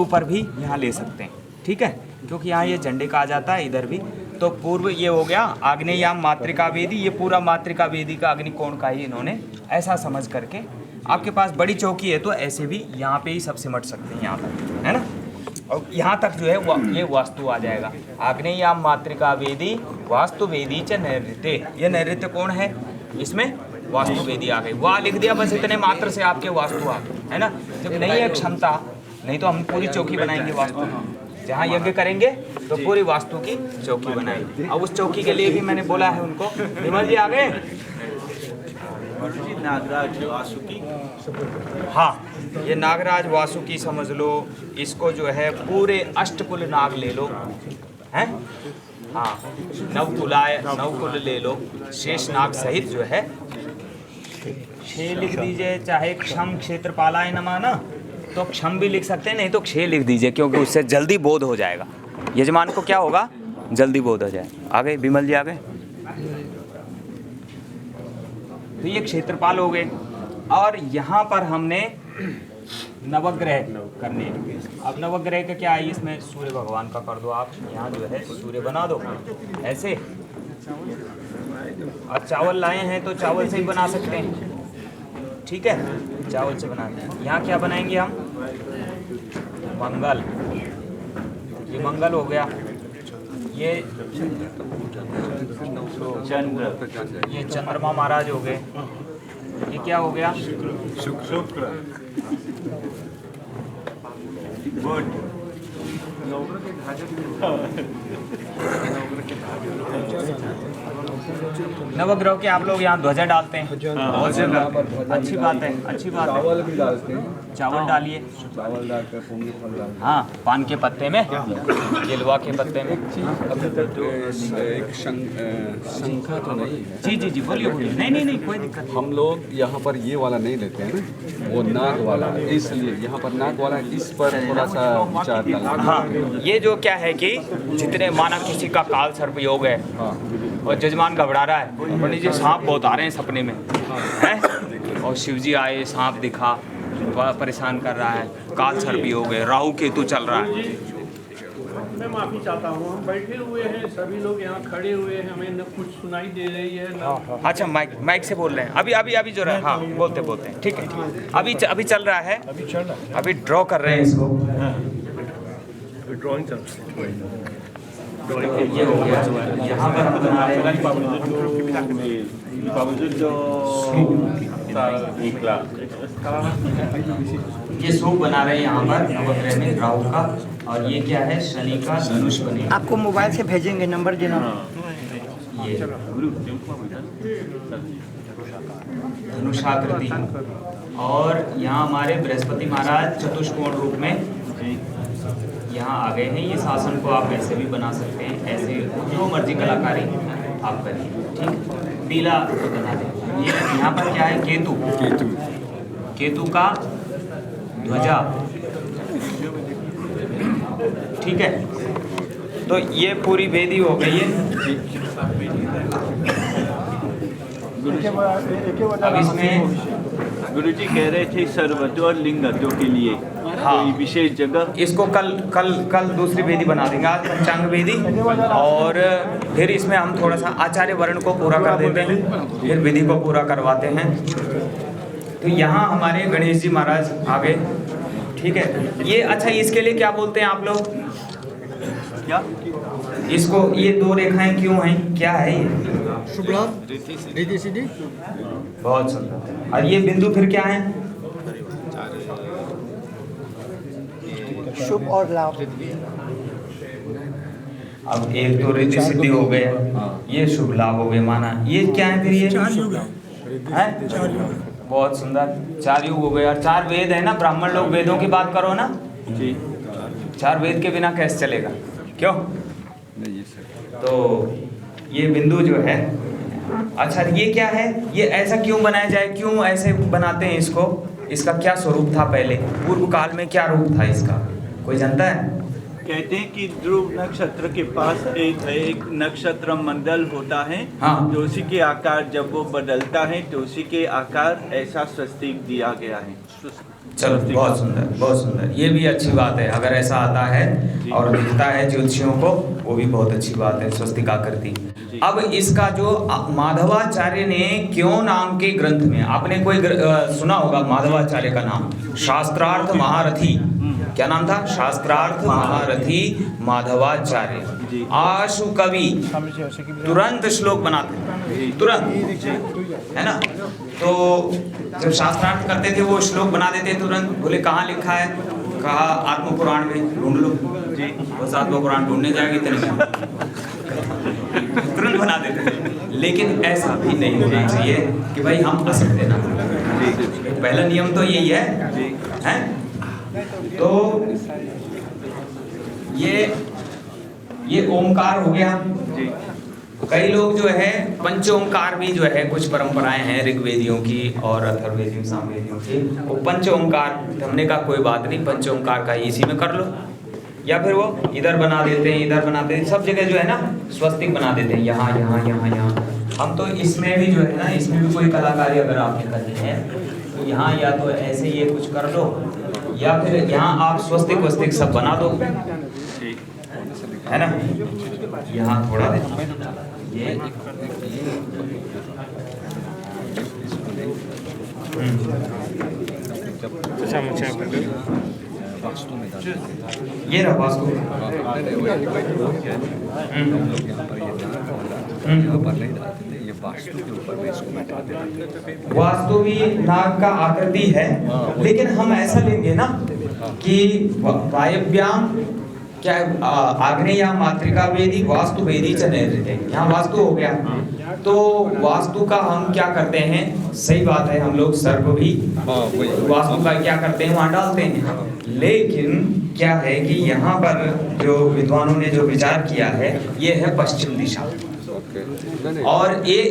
ऊपर भी यहाँ ले सकते हैं, ठीक है, क्योंकि यहाँ ये झंडे का आ जाता है इधर भी। तो पूर्व ये हो गया आग्नेयाम मातृका वेदी, ये पूरा मातृका वेदी का अग्निकोण का ही इन्होंने ऐसा समझ करके, आपके पास बड़ी चौकी है तो ऐसे भी यहाँ पे ही सब सिमट सकते हैं यहाँ पर, है ना। और यहाँ तक जो है ये वास्तु आ जाएगा, आग्नेयाम मातृका वेदी वास्तु वेदी च नैऋत्य। ये नैऋत्य कौन है, इसमें वास्तु वेदी आ गई। वाह लिख दिया, बस इतने मात्र से आपके वास्तु आ गए, है ना। जब नहीं है क्षमता, नहीं तो हम पूरी चौकी बनाएंगे वास्तु, जहाँ यज्ञ करेंगे तो पूरी वास्तु की चौकी बनाएंगे। अब उस चौकी के लिए भी मैंने बोला है उनको, विमल जी आ गए। नागराज वासुकी, हाँ ये नागराज वासुकी समझ लो, इसको जो है पूरे अष्टकुल नाग ले लो, हैं, हाँ नवकुल ले लो, शेष नाग सहित जो है 6 लिख दीजिए, चाहे क्षम क्षेत्रपालाय नमः ना, तो क्षम भी लिख सकते हैं, नहीं तो 6 लिख दीजिए, क्योंकि उससे जल्दी बोध हो जाएगा, यजमान को क्या होगा, जल्दी बोध हो जाए। आ गए विमल जी, आ गए। तो ये क्षेत्रपाल हो गए। और यहाँ पर हमने नवग्रह करने हैं। अब नवग्रह का क्या है, इसमें सूर्य भगवान का कर दो आप, यहाँ जो है सूर्य बना दो ऐसे। और चावल लाए हैं तो चावल से ही बना सकते हैं, ठीक है, चावल से बनाते हैं। यहाँ क्या बनाएंगे हम, मंगल, ये मंगल हो गया, ये चंद्र, ये चंद्रमा महाराज हो गए, ये क्या हो गया, शुक्र, नवग्रह के आप लोग यहाँ ध्वजा डालते हैं, बहुत अच्छी बात है, अच्छी बात है। चावल भी डालते हैं, चावल डालिए, चावल डालकर पोंगे फल डालते हैं। हाँ पान के पत्ते में, केलवा के पत्ते में। अभी तक एक शंखा तो नहीं है। जी जी जी बोलिए बोलिए, नहीं कोई दिक्कत नहीं। हम लोग यहाँ पर ये वाला नहीं लेते हैं ना, वो नाग वाला, इसलिए यहाँ पर नाग वाला, इस पर थोड़ा सा विचार डालना। हाँ ये जो क्या है कि जितने माना किसी का काल सर्प योग है, हाँ और जजमान घबरा रहा है, पंडित जी सांप बहुत आ रहे हैं सपने में, हैं, और शिव जी आए, सांप दिखा, परेशान कर रहा है, काल सर्प योग है, राहु केतु चल रहा है। मैं माफ़ी चाहता हूँ, हम बैठे हुए हैं, सभी लोग यहाँ खड़े हुए हैं, हमें न कुछ सुनाई दे रही है न। अच्छा माइक से बोल रहे हैं, अभी जो रहा है, हाँ बोलते हैं, ठीक है। अभी चल रहा है, अभी ड्रॉ कर रहे हैं इसको, ड्राइंग चल रही है। ये हो गया, यहाँ पर हम बना रहे हैं ये सूप बना रहे हैं यहाँ पर नवग्रह में राहु का, और ये क्या है, शनि का धनुष बने। आपको मोबाइल से भेजेंगे, नंबर देना। ये धनुषाकृति, और यहाँ हमारे बृहस्पति महाराज चतुष्कोण रूप में यहाँ आ गए हैं। ये शासन को आप ऐसे भी बना सकते हैं, ऐसे जो मर्जी कलाकारी आप करिए, ठीक। पीला तो बना दें। ये यहाँ पर क्या है, केतु का ध्वजा, ठीक है। तो ये पूरी वेदी हो गई है। अब इसमें गुरु जी कह रहे थे सर्वत्व और लिंगत्व के लिए कोई विशेष जगह, इसको कल दूसरी वेदी बना देंगे, आज पंचांग वेदी, और फिर इसमें हम थोड़ा सा आचार्य वर्ण को पूरा कर देते हैं, फिर विधि को पूरा करवाते हैं। तो यहाँ हमारे गणेश जी महाराज आ गए, ठीक है। ये अच्छा, इसके लिए क्या बोलते हैं आप लोग, क्या इसको ये 2 रेखाएं क्यों हैं, क्या है ये, शुभ लाभ, रिद्धि सिद्धि। बहुत सुंदर। और ये बिंदु फिर क्या है, शुभ और लाभ। अब एक तो रिद्धि सिद्धि हो गए, ये शुभ लाभ हो गए माना, ये क्या है फिर, ये है, बहुत सुंदर, 4 युग हो गए। और 4 वेद है ना, ब्राह्मण लोग वेदों की बात करो ना जी, 4 वेद के बिना कैसे चलेगा, क्यों। तो ये बिंदु जो है, अच्छा ये क्या है, ये ऐसा क्यों बनाया जाए, क्यों ऐसे बनाते हैं इसको, इसका क्या स्वरूप था पहले, पूर्व काल में क्या रूप था इसका, कोई जानता है। कहते हैं कि ध्रुव नक्षत्र के पास एक नक्षत्र मंडल होता है, हाँ। तो उसी के आकार जब वो बदलता है तो उसी के आकार ऐसा स्वस्तिक दिया गया है। चलो बहुत सुंदर, बहुत सुंदर। ये भी अच्छी बात है, अगर ऐसा आता है और दिखता है ज्योतिषियों को, वो भी बहुत अच्छी बात है, स्वस्तिक आकृति। अब इसका जो माधवाचार्य ने क्यों नाम के ग्रंथ में, आपने कोई सुना होगा माधवाचार्य का नाम, शास्त्रार्थ महारथी, क्या नाम था? शास्त्रार्थ महारथी माधवाचार्य। आशु कवि तुरंत श्लोक बनाते, तुरंत, है ना? तो जब शास्त्रार्थ करते थे वो श्लोक बना देते तुरंत। बोले कहाँ लिखा है? कहा आत्म पुराण में, ढूंढ लो जी। बस आत्म पुराण ढूंढने जाएगी इतने तुरंत बना देते थे। लेकिन ऐसा भी नहीं होना चाहिए कि भाई हम असत्य ना बोलें। पहला नियम तो यही है? तो ये ओमकार हो गया। कई लोग जो है पंच ओंकार भी जो है, कुछ परंपराएं हैं ऋग्वेदियों की और अथर्ववेदियों सामवेदियों की, वो पंच ओंकार, हमने कहा कोई बात नहीं, पंच ओंकार का इसी में कर लो। या फिर वो इधर बना देते हैं, इधर बनाते हैं, सब जगह जो है ना स्वस्तिक बना देते हैं, यहाँ यहाँ यहाँ यहाँ। हम तो इसमें भी जो है ना, इसमें भी कोई कलाकारी अगर आपने करनी है तो यहाँ या तो ऐसे ये कुछ कर लो, या फिर यहाँ आप स्वस्तिक वस्तिक सब बना दो, है ना? यहाँ थोड़ा ये ये रहा वास्तु। वास्तु भी नाग का आकृति है, लेकिन हम ऐसा लेंगे ना कि वायव्याम क्या आग्नेया मातृका वेदी वास्तु वेदी च नैऋत्य, यहाँ वास्तु हो गया। तो वास्तु का हम क्या करते हैं, सही बात है, हम लोग सर्प भी वास्तु का क्या करते हैं वहाँ डालते हैं। लेकिन क्या है कि यहाँ पर जो विद्वानों ने जो विचार किया है, ये है पश्चिम दिशा और ये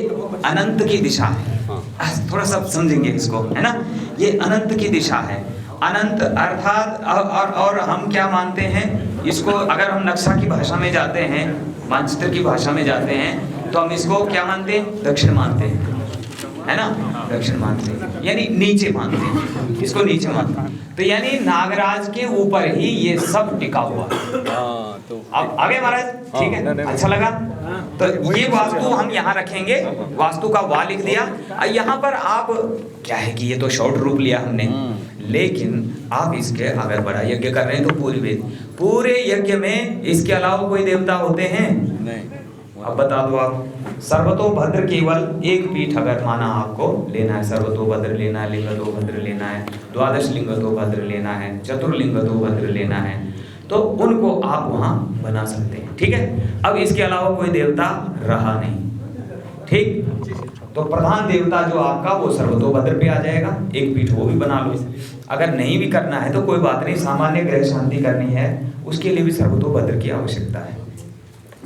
अनंत की दिशा है। थोड़ा सा समझेंगे इसको, है ना? ये अनंत की दिशा है। अनंत अर्थात और हम क्या मानते हैं इसको, अगर हम नक्शा की भाषा में जाते हैं, मानचित्र की भाषा में जाते हैं, तो हम इसको क्या मानते हैं? दक्षिण मानते हैं, है ना? दक्षिण मानते हैं, यानी नीचे मानते हैं, इसको नीचे मानते हैं। तो यानी नागराज के ऊपर ही ये सब टिका हुआ है। अब आगे महाराज, ठीक है, अच्छा लगा? तो ये वास्तु हम यहाँ रखेंगे, वास्तु का वा लिख दिया। यहाँ पर आप क्या है कि ये तो शॉर्ट रूप लिया हमने, लेकिन आप इसके अगर बड़ा यज्ञ कर रहे हैं तो पूरे यज्ञ में इसके अलावा कोई देवता होते हैं? नहीं। अब बता दो आप, सर्वतोभद्र केवल एक पीठ अगर माना आपको लेना है, सर्वतोभद्र लेना है, लिंगतोभद्र लेना है, द्वादश लिंगतोभद्र लेना है, चतुर्लिंगतोभद्र लेना है, तो उनको आप वहाँ बना सकते हैं, ठीक है? अब इसके अलावा कोई देवता रहा नहीं, ठीक? तो प्रधान देवता जो आपका वो सर्वतोभद्र पे आ जाएगा, एक पीठ वो भी बना लो। अगर नहीं भी करना है तो कोई बात नहीं, सामान्य ग्रह शांति करनी है उसके लिए भी सर्वतोभद्र की आवश्यकता है,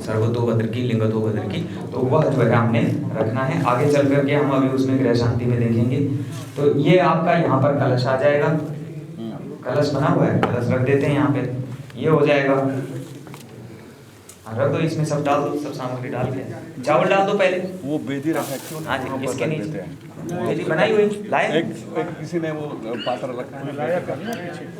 सर्वतोभद्र की, लिंगतोभद्र की, तो वह जो है हमने रखना है। आगे चल करके हम अभी उसमें ग्रह शांति में देखेंगे। तो ये आपका यहाँ पर कलश आ जाएगा, कलश बना हुआ है, कलश रख देते हैं यहाँ पे, ये हो जाएगा। रख दो, इसमें सब डाल दो, सब सामग्री डाल के, चावल डाल दो पहले, वो बेदी रखा क्यों? हाँ जी, इसके नीचे बेदी बनाई हुई लाए, एक किसी ने वो पात्र रखा है,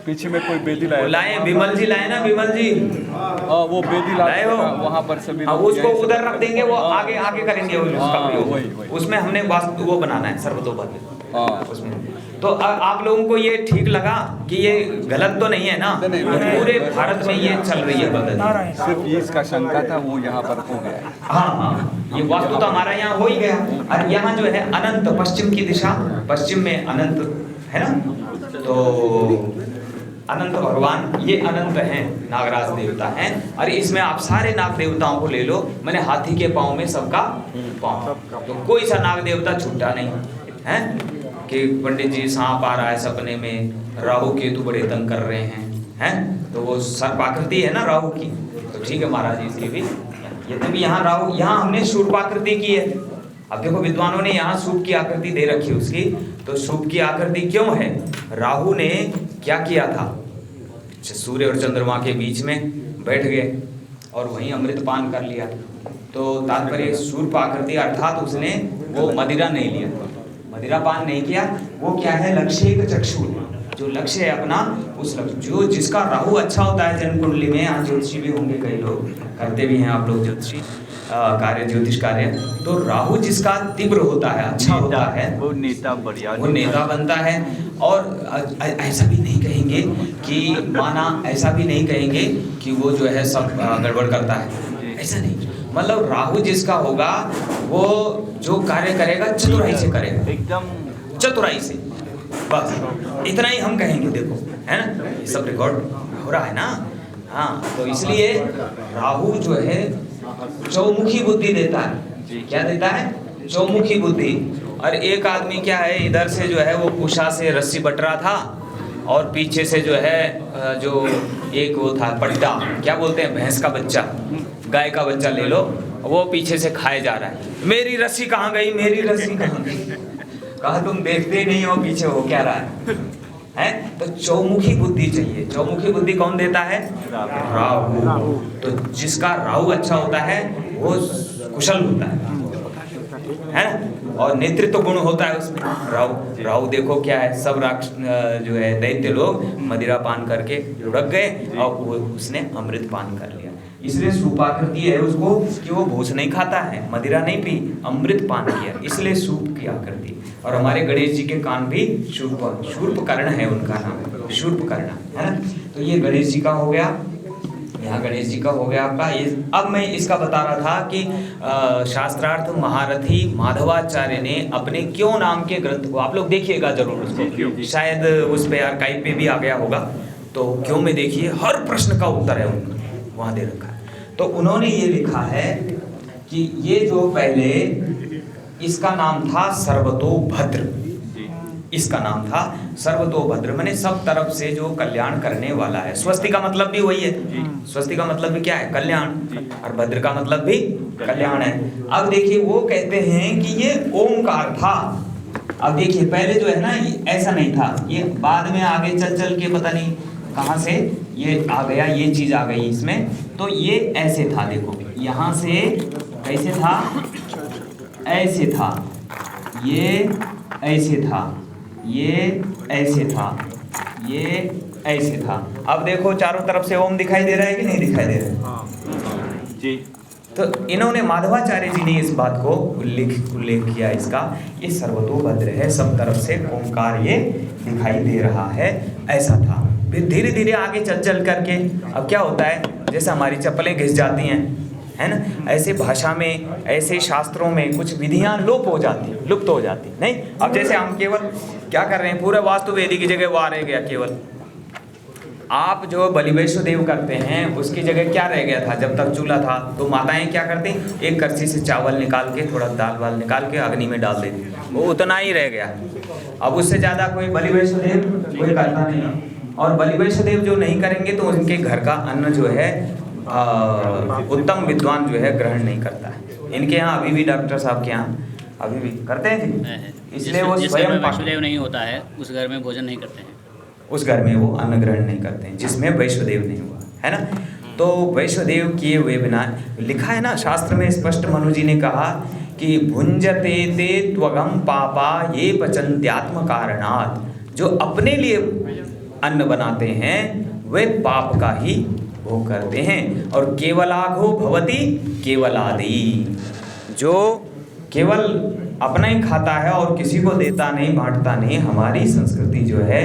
पीछे में कोई बेदी लाया, लाए विमल जी, लाए ना विमल जी, वो बेदी लाए हो वहाँ पर सभी, उसको उधर रख देंगे, वो आगे आगे करेंगे उसका प्रयोग। उसमें हमने वास्तु वो बनाना है सर्वतोभद्र उसमें। तो आप लोगों को ये ठीक लगा कि ये गलत तो नहीं है ना? पूरे भारत में ये चल रही है पद्धति, सिर्फ ये इसका शंका था, वो यहाँ पर हो गया। हाँ, ये वास्तु तो हमारा यहाँ हो ही गया। और यहाँ जो है अनंत, पश्चिम की दिशा, पश्चिम में अनंत है ना, तो अनंत भगवान ये अनंत हैं, नागराज देवता हैं। और इसमें आप सारे नाग देवताओं को ले लो, मैंने हाथी के पाँव में सबका पाँव, तो कोई सा नाग देवता छूटा नहीं है कि पंडित जी सांप आ रहा है सपने में, राहु केतु बड़े तंग कर रहे हैं, तो वो सर्पाकृति है ना राहु की, तो ठीक है महाराज जी इसकी भी, ये तभी यहाँ राहु, यहाँ हमने शूर्पाकृति की है। अब देखो विद्वानों ने यहाँ सूप की आकृति दे रखी है उसकी, तो सूप की आकृति क्यों है? राहु ने क्या किया था, सूर्य और चंद्रमा के बीच में बैठ गए और वहीं अमृतपान कर लिया, तो तात्पर्य शूर्प आकृति अर्थात उसने वो मदिरा नहीं लिया, मदिरा पान नहीं किया, वो क्या है? लक्षेक चक्षु, जो लक्ष्य है अपना, उस लक्ष्य जो जिसका राहु अच्छा होता है जन्म कुंडली में, यहाँ ज्योतिषी भी होंगे कई लोग, करते भी हैं आप लोग ज्योतिषी कार्य, ज्योतिष कार्य, तो राहु जिसका तीव्र होता है, अच्छा होता है, वो नेता बढ़िया, वो नेता बनता है। और ऐसा भी नहीं कहेंगे कि माना, ऐसा भी नहीं कहेंगे कि वो जो है सब गड़बड़ करता है, ऐसा नहीं। मतलब राहु जिसका होगा वो जो कार्य करेगा चतुराई से करेगा, एकदम चतुराई से, बस इतना ही हम कहेंगे। देखो है ना, ये सब रिकॉर्ड हो रहा है ना। हाँ, तो इसलिए राहु जो है चौमुखी बुद्धि देता है। क्या देता है? चौमुखी बुद्धि। और एक आदमी क्या है, इधर से जो है वो उषा से रस्सी बट रहा था, और पीछे से जो है जो एक वो था पट्टा, क्या बोलते हैं, भैंस का बच्चा, गाय का बच्चा ले लो, वो पीछे से खाए जा रहा है। मेरी रस्सी कहाँ गई, मेरी रस्सी कहाँ गई? कहा तुम देखते ही नहीं हो पीछे हो क्या रहा है? तो चौमुखी बुद्धि चाहिए। चौमुखी बुद्धि कौन देता है? राहु। तो जिसका राहु अच्छा होता है वो कुशल होता है ना, और नेतृत्व गुण होता है उसमें। राहु देखो क्या है, सब जो है दैत्य लोग मदिरा पान करके लुढ़क गए और वो उसने अमृत पान कर लिया। इसलिए सूपाकृति है उसको कि वो भोज नहीं खाता है, मदिरा नहीं पी, अमृत पान किया, इसलिए सूप की आकृति। और हमारे गणेश जी के कान भी शूर्पकर्ण है, उनका नाम शूर्पकर्ण है ना। तो ये गणेश जी का हो गया, यहाँ गणेश जी का हो गया आपका ये। अब मैं इसका बता रहा था कि शास्त्रार्थ महारथी माधवाचार्य ने अपने क्यों नाम के ग्रंथ को, आप लोग देखिएगा जरूर उसको, शायद उस पे आर्काइव पे भी आ गया होगा, तो क्यों में देखिए, हर प्रश्न का उत्तर है उनका वहाँ दे रखा है। तो उन्होंने ये लिखा है कि ये जो पहले इसका नाम था सर्वतोभद्र, इसका नाम था सर्वतोभद्र, मैंने सब तरफ से जो कल्याण करने वाला है। स्वस्ति का मतलब भी वही है, स्वस्ति का मतलब भी क्या है? कल्याण, और भद्र का मतलब भी कल्याण है। अब देखिए वो कहते हैं कि ये ओमकार था। अब देखिए पहले जो है ना ऐसा नहीं था, ये बाद में आगे चल चल के पता नहीं कहाँ से ये आ गया, ये चीज आ गई इसमें। तो ये ऐसे था, देखो यहाँ से कैसे था, ऐसे था, ये ऐसे था, ये ऐसे था, ये ऐसे था। अब देखो चारों तरफ से ओम दिखाई दे रहा है कि नहीं दिखाई दे रहा है जी। तो इन्होंने माधवाचार्य जी ने इस बात को उल्लेख किया इसका, ये सर्वतोभद्र है, सब तरफ से ओंकार ये दिखाई दे रहा है, ऐसा था। फिर धीरे धीरे आगे चल चल करके अब क्या होता है, जैसे हमारी चप्पलें घिस जाती हैं, है ना, ऐसे भाषा में, ऐसे शास्त्रों में कुछ विधियां लुप्त हो जाती नहीं। अब जैसे हम केवल क्या कर रहे हैं, पूरे वास्तु वेदी की जगह वो रह गया, केवल आप जो बलि वैष्णोदेव करते हैं उसकी जगह क्या रह गया था, जब तक चूल्हा था तो माताएं क्या करती, एक करछी से चावल निकाल के, थोड़ा दाल वाल निकाल के अग्नि में डाल देती, वो उतना ही रह गया। अब उससे ज़्यादा कोई बलि वैष्णोदेव कोई करता नहीं, और बलि वैष्णोदेव जो नहीं करेंगे तो उनके घर का अन्न जो है उत्तम विद्वान जो है ग्रहण नहीं करता है। इनके यहाँ अभी भी डॉक्टर साहब के यहाँ अभी भी करते हैं जी, इसलिए वो स्वयं वैष्णोदेव नहीं होता है उस घर में भोजन नहीं करते हैं, उस घर में वो अन्न ग्रहण नहीं करते हैं जिसमें वैष्णोदेव नहीं हुआ है ना। तो वैष्णोदेव किए हुए बिना, लिखा है ना शास्त्र में स्पष्ट, मनु जी ने कहा कि भुंजते ते त्वगम पापा ये पचन्त्यात्म कारणात्, जो अपने लिए अन्न बनाते हैं वे पाप का ही भोग करते हैं। और केवलाघो भवति केवलादि, जो केवल अपना ही खाता है और किसी को देता नहीं, बांटता नहीं, हमारी संस्कृति जो है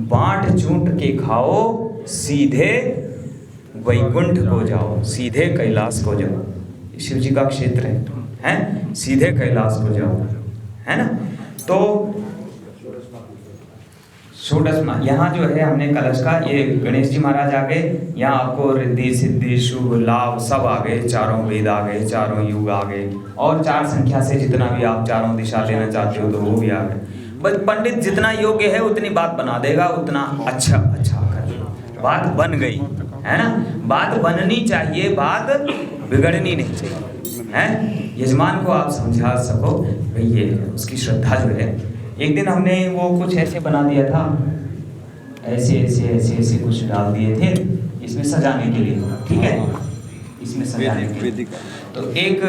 बांट चूंट के खाओ, सीधे वैकुंठ को जाओ, सीधे कैलाश को जाओ। शिव जी का क्षेत्र है, सीधे कैलाश को जाओ, है ना। तो षोडशमा यहाँ जो है हमने कलश का, ये गणेश जी महाराज आ गए, यहाँ आपको रिद्धि सिद्धि शुभ लाभ सब आ गए, चारों वेद आ गए, चारों युग आ गए, और 4 संख्या से जितना भी आप चारों दिशा लेना चाहते हो तो वो भी आ गए। बस पंडित जितना योग्य है उतनी बात बना देगा, उतना अच्छा कर, बात बन गई है ना। बात बननी चाहिए, बात बिगड़नी नहीं चाहिए, है। यजमान को आप समझा सको भाई, ये उसकी श्रद्धा जो है। एक दिन हमने वो कुछ ऐसे बना दिया था, ऐसे ऐसे ऐसे ऐसे कुछ डाल दिए थे इसमें सजाने के लिए, ठीक है, इसमें सजाने के लिए। तो एक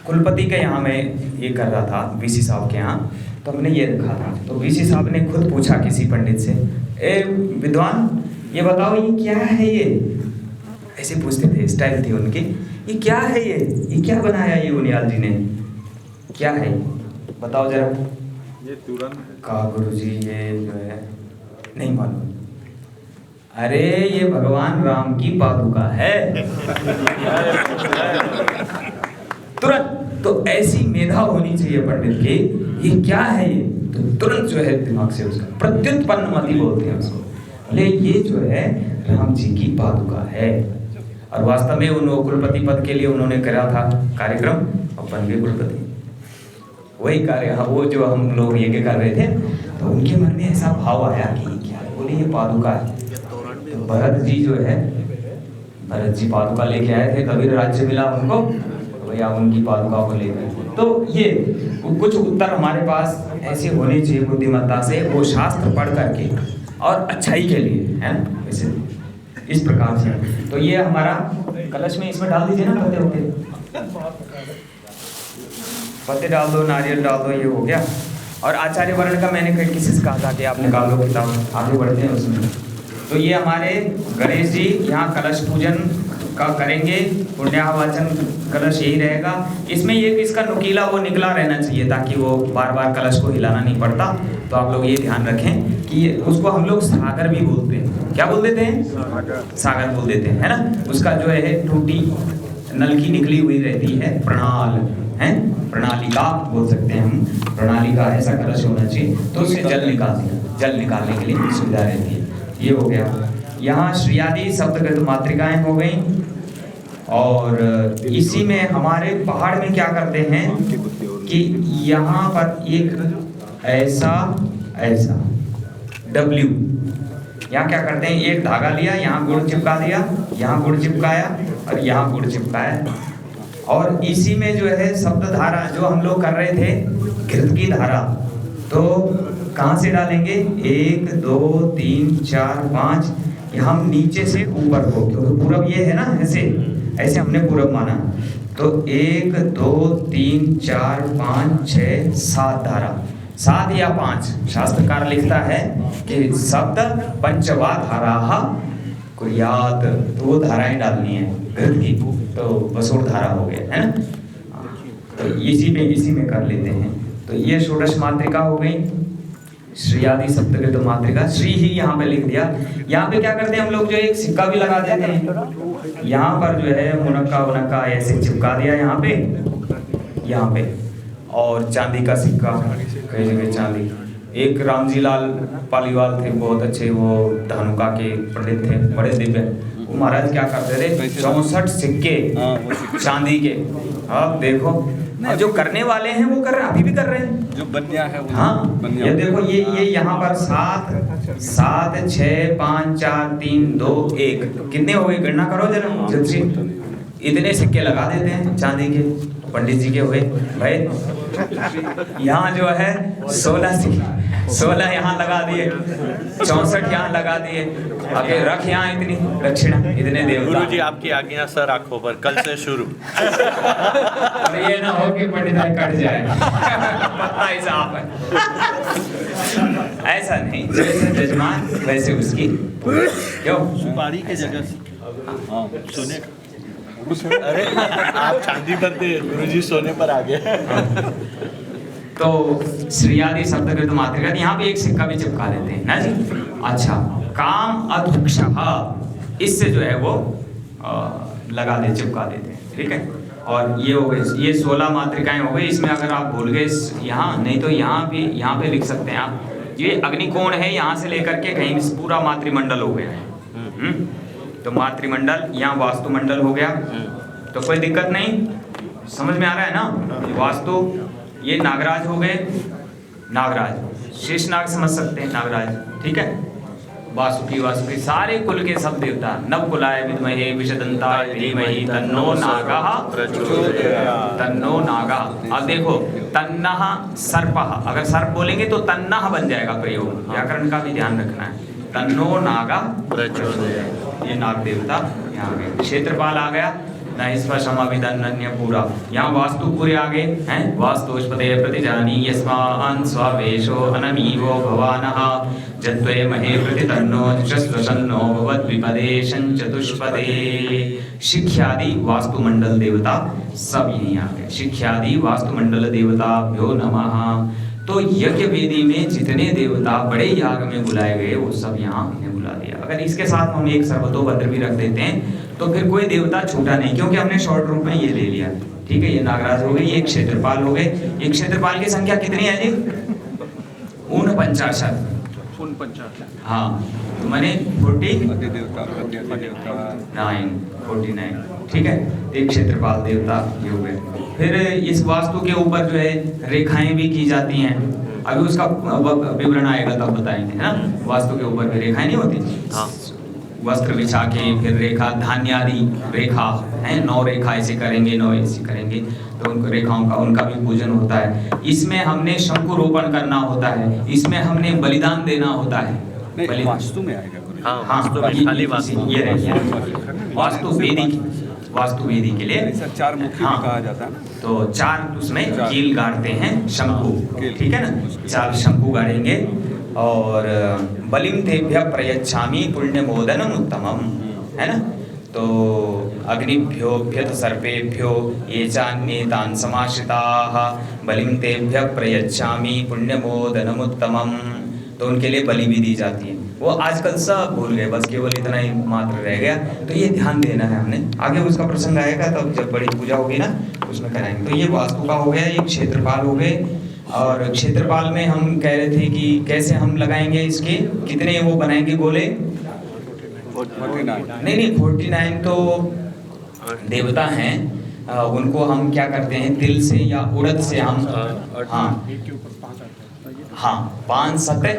कुलपति के यहाँ मैं ये कर रहा था, वीसी साहब के यहाँ, तो हमने ये रखा था। तो वीसी साहब ने खुद पूछा किसी पंडित से, ए विद्वान, ये बताओ ये क्या है ये? ऐसे पूछते थे, स्टाइल थी उनकी। ये क्या है ये क्या बनाया ये उनियाल जी ने? क्या है बताओ जरा। ये तुरंत कहा गुरुजी ये जो है नहीं मालूम। अरे ये भगवान राम की पादुका है। तुरंत तो ऐसी मेधा होनी चाहिए पंडित की, ये क्या है ये, तो तुरंत जो है दिमाग से उसका प्रत्युत्पन्न मति बोलते हैं उसको, बोले ये जो है राम जी की पादुका है। और वास्तव में उन कुलपति पद के लिए उन्होंने करा था कार्यक्रम और बन गए कुलपति। वही कार्य, हाँ, वो जो हम लोग यज्ञ कर रहे थे तो उनके मन में ऐसा भाव आया कि क्या है, बोले ये पादुका है। तो भरत जी जो है, भरत जी पादुका लेके आए थे, तभी राज्य मिला उनको, तो भैया उनकी पादुका को ले गए। तो ये कुछ उत्तर हमारे पास ऐसे होने चाहिए बुद्धिमत्ता से, वो शास्त्र पढ़ करके और अच्छाई के लिए है वैसे इस प्रकार से। तो ये हमारा कलश में इसमें डाल दीजिए ना पत्ते होते, पत्ते डाल दो, नारियल डाल दो, ये हो गया। और आचार्य वर्ण का मैंने कहीं किसी से कहा था कि आप निकाल दो किताब, आगे बढ़ते हैं उसमें। तो ये हमारे गणेश जी यहाँ कलश पूजन का करेंगे, पुण्याहवाचन कलश यही रहेगा। इसमें ये इसका नुकीला वो निकला रहना चाहिए ताकि वो बार बार कलश को हिलाना नहीं पड़ता। तो आप लोग ये ध्यान रखें कि उसको हम लोग सागर भी बोलते हैं। क्या बोल देते हैं? सागर बोल देते हैं, है ना। उसका जो है टूटी नलकी निकली हुई रहती है, प्रणाल है, प्रणालिका बोल सकते हैं हम, प्रणालिका ऐसा कलश होना चाहिए। तो उससे जल निकालने के लिए सुविधा रहती है। ये हो गया। यहाँ श्रीयादि शब्दगत मातृकाएं हो गई। और इसी में हमारे पहाड़ में क्या करते हैं कि यहाँ पर एक ऐसा W, यहाँ क्या करते हैं, एक धागा लिया, यहाँ गुड़ चिपका दिया, यहाँ गुड़ चिपकाया और यहाँ गुड़ चिपकाया। और इसी में जो है शब्द धारा जो हम लोग कर रहे थे, घृत की धारा, तो कहाँ से डालेंगे? 1 2 3 4 5, हम नीचे से ऊपर को, क्योंकि पूरब ये है ना, ऐसे हमने पूरब माना। तो 1 2 3 4 5 6 7 धारा, 7 या 5 शास्त्रकार लिखता है कि शब्द पंचवा धारा को याद, तो वो धाराएं डालनी है घृत की, तो बसुर धारा हो गया, है ना। तो इसी में कर लेते हैं। तो ये षोडश मात्रिका हो गई, श्रीयादि सप्तकृत मात्रिका, श्री ही यहाँ पे लिख दिया। यहाँ पे क्या करते हैं हम लोग, जो एक सिक्का भी लगा देते हैं, यहाँ पर जो है मुनक्का ऐसे चिपका दिया यहाँ पे, और चांदी का सिक्का, कई जगह चांदी। एक रामजी लाल पालीवाल थे, बहुत अच्छे, वो धानुका के पंडित थे, बड़े दिव्य। वो महाराज क्या करते थे, 64 सिक्के चांदी के। अब देखो, अब जो करने वाले हैं वो कर रहे हैं, अभी भी कर रहे हैं, जो बनिया है वो। हाँ, ये देखो, ये यहाँ पर 7 6 5 4 3 2 1 कितने हो गए, गणना करो जरा जल्दी से। इतने सिक्के लगा देते हैं चांदी के, पंडित जी के हुए भाई। यहाँ जो है 16 यहाँ लगा दिए, 64 यहाँ लगा दिए, आगे रख यहाँ इतनी दक्षिणा, इतने देवता। गुरुजी आपकी आज्ञा सर, आंखों पर कल से शुरू। और ये ना हो कि पंडित कट जाए, पता ही साफ है। ऐसा नहीं, जैसे जजमान वैसे उसकी, क्यों सुपारी के जगह सोने। अरे आप चांदी पर थे, गुरुजी सोने पर आ गए। तो श्रीयादि शब्दकृत मात्रिका, यहाँ पे एक सिक्का भी चिपका देते हैं ना जी। अच्छा, काम अधुक्षः, इससे जो है वो लगा दे, चिपका देते हैं, ठीक है। और ये हो गए, ये 16 मात्रिकाएं हो गई। इसमें अगर आप भूल गए यहाँ, नहीं तो यहाँ पे लिख सकते हैं आप। ये अग्निकोण है, यहाँ से लेकर के कहीं पूरा मातृमंडल हो गया है। तो मातृमंडल, यहाँ वास्तुमंडल हो गया, तो कोई दिक्कत नहीं, समझ में आ रहा है ना। वास्तु, ये नागराज हो गए, नागराज शेष नाग समझ सकते हैं, नागराज, ठीक है। वासुकी सारे कुल के सब देवता, नव कुलाय विद्महे विषदंताय धीमहि तन्नो नागः प्रचोदयात्, तन्नो नागः। अब देखो, तन्नः सर्पः, अगर सर्प बोलेंगे तो तन्नः बन जाएगा प्रयोग, व्याकरण का भी ध्यान रखना है। तन्नो नागः प्रचोदयात्, ये नाग देवता यहाँ आ गए। क्षेत्रपाल आ गया, न स्पर्शमविदन्य पूरा। यहाँ वास्तु पूरे आगे हैं, वास्तुष्पते प्रतिजानी यस्मान् स्वावेशो अनमीवो भवानः जत्वे महे प्रतितन्नो जस्वसन्नो भवद्विपदे चतुष्पदे। शिख्यादि वास्तुमंडल देवता सब यहीं आ गए। शिख्यादि वास्तुमंडल देवताभ्यो नमः। तो यज्ञ वेदी में जितने देवता बड़े याग में बुलाए गए वो सब यहाँ हमने बुला दिया। अगर इसके साथ हम एक सर्वतोभद्र भी रख देते हैं तो फिर कोई देवता छूटा नहीं, क्योंकि हमने शॉर्ट रूप में ये ले लिया। ठीक है, ये नागराज हो गए, ये क्षेत्रपाल हो गए। ये क्षेत्रपाल की संख्या कितनी है जी? 49। हाँ, तो मैंने 49। ठीक है, एक क्षेत्रपाल देवता ये हो गए। फिर इस वास्तु के ऊपर जो है रेखाएं भी की जाती हैं। अभी उसका विवरण आएगा तब बताएंगे, है ना। वास्तु के ऊपर भी रेखाएं नहीं होती, हाँ। वस्त्र बिछा के फिर रेखा, धान्यादि रेखा है, 9 रेखा ऐसे करेंगे, 9 ऐसे करेंगे, तो उनको रेखाओं का उनका भी पूजन होता है। इसमें हमने शंकु रोपण करना होता है, इसमें हमने बलिदान देना होता है। वास्तु में आएगा। हाँ, ये वास्तु वेदी, वास्तु वेदी के लिए 4 मुखी भी कहा जाता है ना। तो 4 उसमें कील गाड़ते हैं, शंकु, ठीक है ना। 4 शंकु गाड़ेंगे और बलिम तेभ्य प्रयच्छामि पुण्यमोदनम उत्तमम, है ना। तो अग्निभ्योभ्यत सर्पेभ्यो ये चान्ये तान् समाश्रिताः बलिम तेभ्य प्रयच्छामि पुण्यमोदनम उत्तमम। तो उनके लिए बलि भी दी जाती है। वो आजकल सब भूल गए, बस केवल इतना ही मात्र रह गया। तो ये ध्यान देना है हमने। आगे उसका प्रसंग आएगा तब जब बड़ी पूजा होगी ना उसमें कराएंगे। तो ये वास्तु का हो गया, ये क्षेत्रपाल हो गए। और क्षेत्रपाल में हम कह रहे थे कि कैसे हम लगाएंगे इसके, कितने वो बनाएंगे गोले? 49। नहीं, 49 तो देवता हैं, उनको हम क्या करते हैं, तिल से या उड़द से हम, हाँ 5 7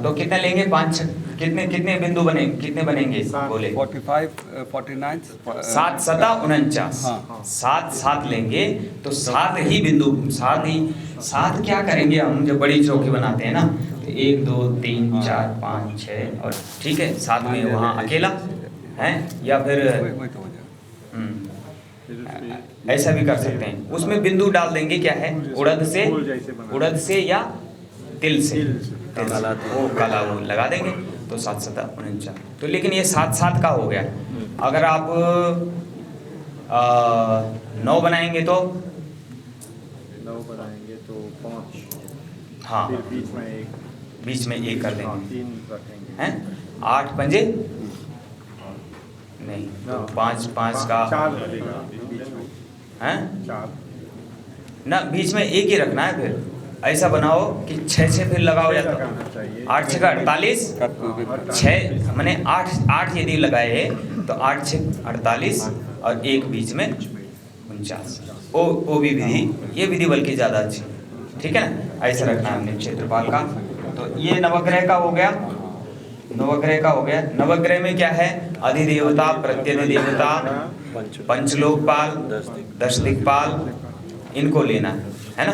तो कितने लेंगे? 5 कितने बिंदु बने, कितने बनेंगे बोले? 45 49 7 7 49। 7 लेंगे तो 7 ही बिंदु, 7 क्या करेंगे हम जब बड़ी चौकी बनाते हैं ना, तो 1 2 3 4 5 6 और ठीक है 7 में वहाँ अकेला है, या फिर ऐसा भी कर सकते हैं। उसमें बिंदु डाल देंगे, क्या है, उड़द से या तिल से वो काला वो लगा देंगे, तो 7 7 49। तो लेकिन ये 7 का हो गया। अगर आप 9 बनाएंगे तो 5, हाँ बीच में 1 कर देंगे, हैं 8 पंजे नहीं, 5 का हैं ना, बीच में 1 ही रखना है। फिर ऐसा बनाओ कि 6 फिर लगाओ, या तो 8 6 48, 6 मैंने 8 यदि लगाए तो 8 6 48 और 1 बीच में 49। वो भी विधि, ये विधि बल्कि ज़्यादा अच्छी, ठीक है ना। ऐसा रखना है हमने क्षेत्रपाल का। तो ये नवग्रह का हो गया, नवग्रह का हो गया। नवग्रह में क्या है, अधिदेवता, प्रत्यधिदेवता, पंचलोकपाल, 10 दिक्पाल, इनको लेना है ना।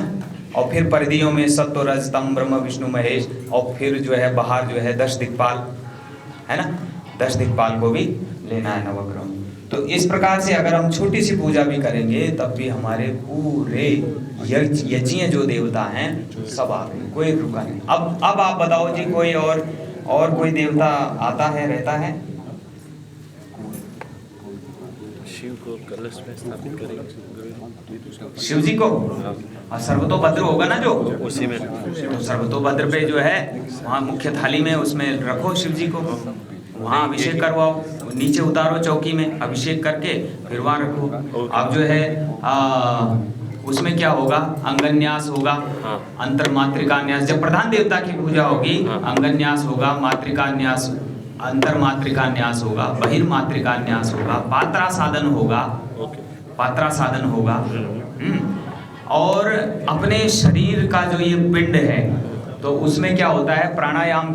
और फिर परिधियों में सत्व रज तम ब्रह्म विष्णु महेश, और फिर जो है बाहर जो है 10 दिक्पाल, है ना, 10 दिक्पाल को भी लेना है नवग्रह। तो इस प्रकार से अगर हम छोटी सी पूजा भी करेंगे तब भी हमारे पूरे यज्ञ जो देवता हैं सब आ गए, कोई रुका नहीं। अब आप बताओ जी, कोई और कोई देवता आता है, रहता है? शिव को कलश में स्थापित करेंगे, शिव जी को सर्वतोभद्र होगा ना जो उसी में। तो सर्वतोभद्र पे जो है वहाँ मुख्य थाली में उसमें रखो शिव जी को, वहाँ अभिषेक करवाओ, नीचे उतारो चौकी में अभिषेक करके फिर वहाँ रखो। अब जो है उसमें क्या होगा, अंगन्यास होगा, अंतर्मात्रिकान्यास। जब प्रधान देवता की पूजा होगी अंगन्यास होगा, मातृकान्यास, अंतर्मातृकान्यास होगा, बहिर्मातृकान्यास होगा, पात्रा साधन होगा, पात्रा साधन होगा। और अपने शरीर का जो ये पिंड है तो उसमें क्या होता है, प्राणायाम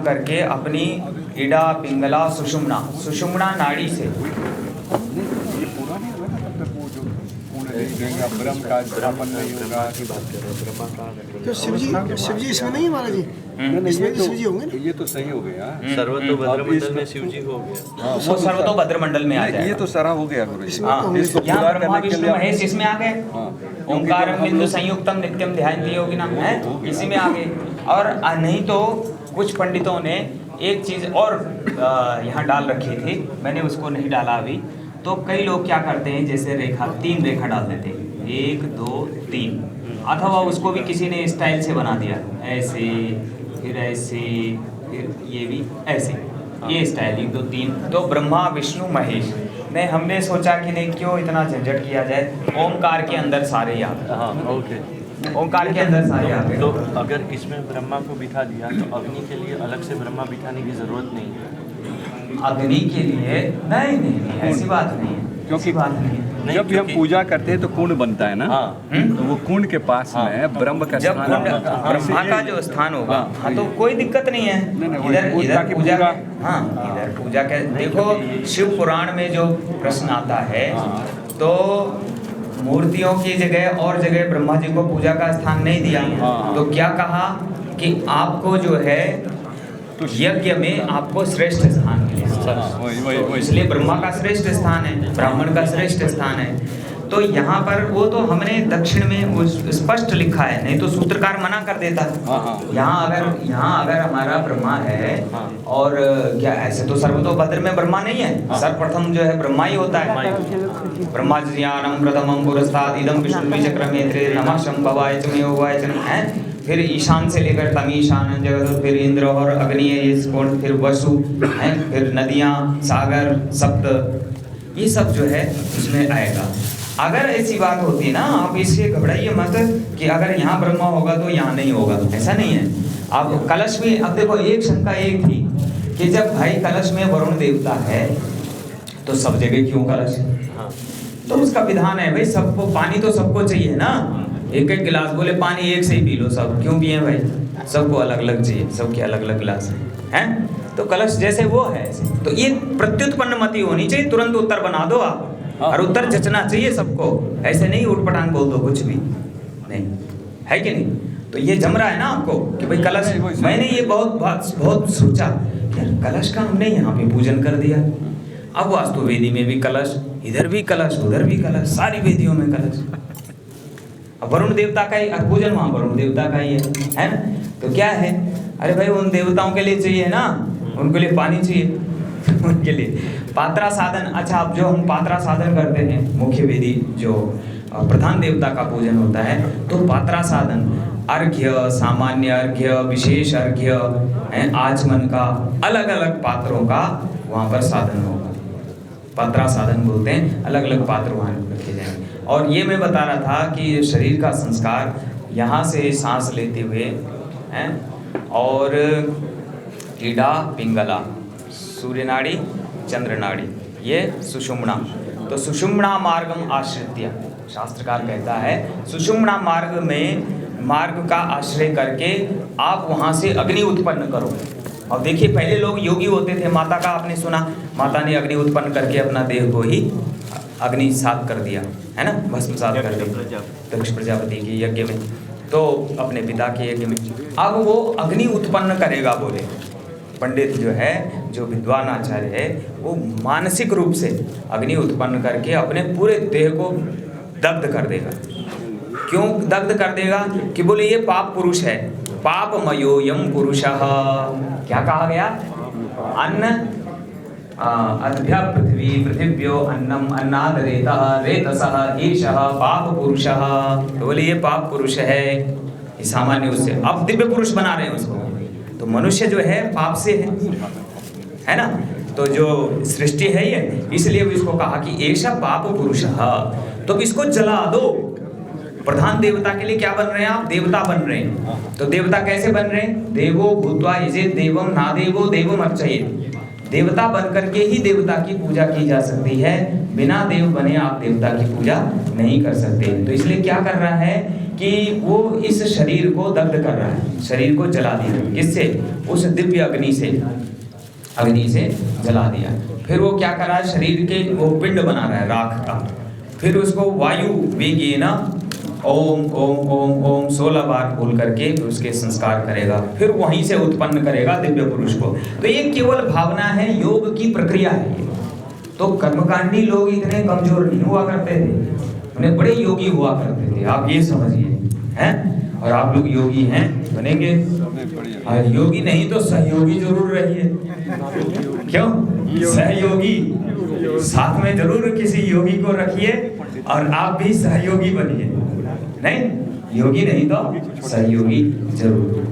करके अपनी इडा पिंगला सुषुम्ना नाड़ी से देखेगा, ब्रह्म का स्थापन नहीं होगा। तो शिव जी इसमें नहीं है महाराज जी? इसमें भी शिव जी होंगे ना? ये तो सही हो गया। सर्वतोभद्र मंडल में शिव जी हो गया। वो सर्वतोभद्र मंडल में आ ये जाएगा। तो सारा हो गया गुरु जी। हाँ, इसको यहाँ पूरा ब्रह्मा करने के विष्णु लिए महेश इसमें आ गए। ओंकार बिंदु संयुक्तम नित्यम ध्यान योगी नाम है, इसी में आ गए। और नहीं तो कुछ पंडितों ने एक चीज और यहाँ डाल रखी थी, मैंने उसको नहीं डाला अभी। तो कई लोग क्या करते हैं, जैसे रेखा 3 रेखा डाल देते हैं, 1 2 3, अथवा उसको भी किसी ने स्टाइल से बना दिया, ऐसे फिर ऐसे फिर ये भी ऐसे, ये स्टाइल 1 2 3। तो ब्रह्मा विष्णु महेश नहीं, हमने सोचा कि नहीं क्यों इतना झंझट किया जाए, ओमकार के अंदर सारे आ गए। हाँ ओके। ओमकार के अंदर सारे आ गए। तो अगर इसमें ब्रह्मा को बिठा दिया तो अग्नि के लिए अलग से ब्रह्मा बिठाने की जरूरत नहीं है। अग्नि के लिए नहीं, ऐसी बात नहीं है, क्योंकि बात नहीं है। जब भी हम पूजा करते हैं तो कुंड बनता है ना, तो वो कुंड के पास में ब्रह्म का जब स्थान कुंड ब्रह्मा का जो स्थान होगा, हाँ तो कोई दिक्कत नहीं है। इधर पूजा, हाँ इधर पूजा के देखो, शिव पुराण में जो प्रश्न आता है तो मूर्तियों की जगह और जगह ब्रह्मा जी को पूजा का स्थान नहीं दिया, तो क्या कहा कि आपको जो है यज्ञ में आपको श्रेष्ठ स्थान मिलेगा, इसलिए ब्रह्मा का श्रेष्ठ स्थान है, ब्राह्मण का श्रेष्ठ स्थान है। तो यहाँ पर वो तो हमने दक्षिण में वो स्पष्ट लिखा है, नहीं तो सूत्रकार मना कर देता। यहाँ अगर हमारा ब्रह्मा है और क्या ऐसे तो सर्वतोभद्र में ब्रह्मा नहीं है, सर्वप्रथम जो है ब्रह्मा ही होता है। ब्रह्मा ज्ञानम प्रथमम पुरस्ताद इदम विष्णु चक्रमेत्रे नमः शंभवाय च मेवाय च है। फिर ईशान से लेकर तमीशान जगत, फिर इंद्र और अग्नि, ये फिर वसु हैं, फिर नदियाँ, सागर, सप्त, ये सब जो है उसमें आएगा। अगर ऐसी बात होती ना, आप इससे घबराइए मत कि अगर यहाँ ब्रह्मा होगा तो यहाँ नहीं होगा, ऐसा नहीं है। अब कलश में, अब देखो एक शंका एक थी कि जब भाई कलश में वरुण देवता है तो सब जगह क्यों कलश है? तो उसका विधान है भाई, सबको पानी तो सबको चाहिए ना, एक एक गिलास बोले पानी एक से ही पी लो, सब क्यों पिए भाई, सबको अलग अलग चाहिए, सबके अलग अलग गिलास हैं। तो कलश जैसे वो है, तो ये प्रत्युत्पन्न मति होनी चाहिए, तुरंत उत्तर बना दो आप, और उत्तर जचना चाहिए सबको, ऐसे नहीं उठपटांग बोल दो कुछ भी नहीं, है कि नहीं। तो ये जम रहा है ना आपको कि भाई कलश, मैंने ये बहुत सोचा यार, कलश का हमने यहाँ पे पूजन कर दिया, अब वास्तु वेदी में भी कलश, इधर भी कलश, उधर भी कलश, सारी वेदियों में कलश। अब वरुण देवता का ही पूजन वहाँ वरुण देवता का ही है ना। तो क्या है, अरे भाई उन देवताओं के लिए चाहिए ना, उनके लिए पानी चाहिए, उनके लिए पात्रा साधन। अच्छा, अब जो हम पात्रा साधन करते हैं, मुख्य वेदी जो प्रधान देवता का पूजन होता है, तो पात्रा साधन अर्घ्य, सामान्य अर्घ्य, विशेष अर्घ्य, आचमन का अलग अलग पात्रों का वहाँ पर साधन होगा, पात्रा साधन बोलते हैं, अलग अलग पात्र वहाँ रखे जाएंगे। और ये मैं बता रहा था कि शरीर का संस्कार यहाँ से सांस लेते हुए हैं, और ईडा पिंगला, सूर्य नाड़ी, चंद्र नाड़ी, ये सुषुम्ना। तो सुषुम्ना मार्गम आश्रित्य, शास्त्रकार कहता है सुषुम्ना मार्ग का आश्रय करके आप वहाँ से अग्नि उत्पन्न करो। और देखिए, पहले लोग योगी होते थे, माता का आपने सुना, माता ने अग्नि उत्पन्न करके अपना देह को ही अग्नि सात कर दिया, है ना, भस्मसात कर दिया दक्ष प्रजापति के यज्ञ में, तो अपने पिता के यज्ञ में। अब वो अग्नि उत्पन्न करेगा, बोले पंडित जो है, जो विद्वान आचार्य है, वो मानसिक रूप से अग्नि उत्पन्न करके अपने पूरे देह को दग्ध कर देगा। क्यों दग्ध कर देगा? कि बोले ये पाप पुरुष है, पापमयोयम पुरुषः। क्या कहा गया? अन्न अद्भ्य पृथ्वी, पृथिव्यो अन्नम, अन्नाद रेतः, रेतसः ईशः पाप पुरुषः। तो बोले ये पाप पुरुष है, ये सामान्य उससे। अब दिव्य पुरुष बना रहे हैं उसको। तो मनुष्य जो है पाप से है ना, तो जो सृष्टि है ये, इसलिए इसको कहा कि ऐसा पाप पुरुषः। तो इसको जला दो। प्रधान देवता के लिए क्या बन रहे हैं आप? देवता बन रहे हैं। तो देवता कैसे बन रहे हैं? देवो भूत्वा यजेत देवम ना देवो देवम अर्चयेत। देवता बन करके ही देवता की पूजा की जा सकती है, बिना देव बने आप देवता की पूजा नहीं कर सकते। तो इसलिए क्या कर रहा है कि वो इस शरीर को दग्ध कर रहा है, शरीर को जला दिया। किससे? उस दिव्य अग्नि से जला दिया। फिर वो क्या कर रहा है? शरीर के वो पिंड बना रहा है राख का, फिर उसको वायु वेग ये ना ओम ओम ओम ओम 16 बार बोल करके फिर उसके संस्कार करेगा, फिर वहीं से उत्पन्न करेगा दिव्य पुरुष को। तो ये केवल भावना है, योग की प्रक्रिया है। तो कर्मकांडी लोग इतने कमजोर नहीं हुआ करते थे, उन्हें बड़े योगी हुआ करते थे, आप ये समझिए हैं। और आप लोग योगी हैं, बनेंगे। और योगी नहीं तो सहयोगी जरूर रहिए। क्यों? सहयोगी साथ में जरूर किसी योगी को रखिए और आप भी सहयोगी बनिए। नहीं योगी नहीं तो सहयोगी जरूर।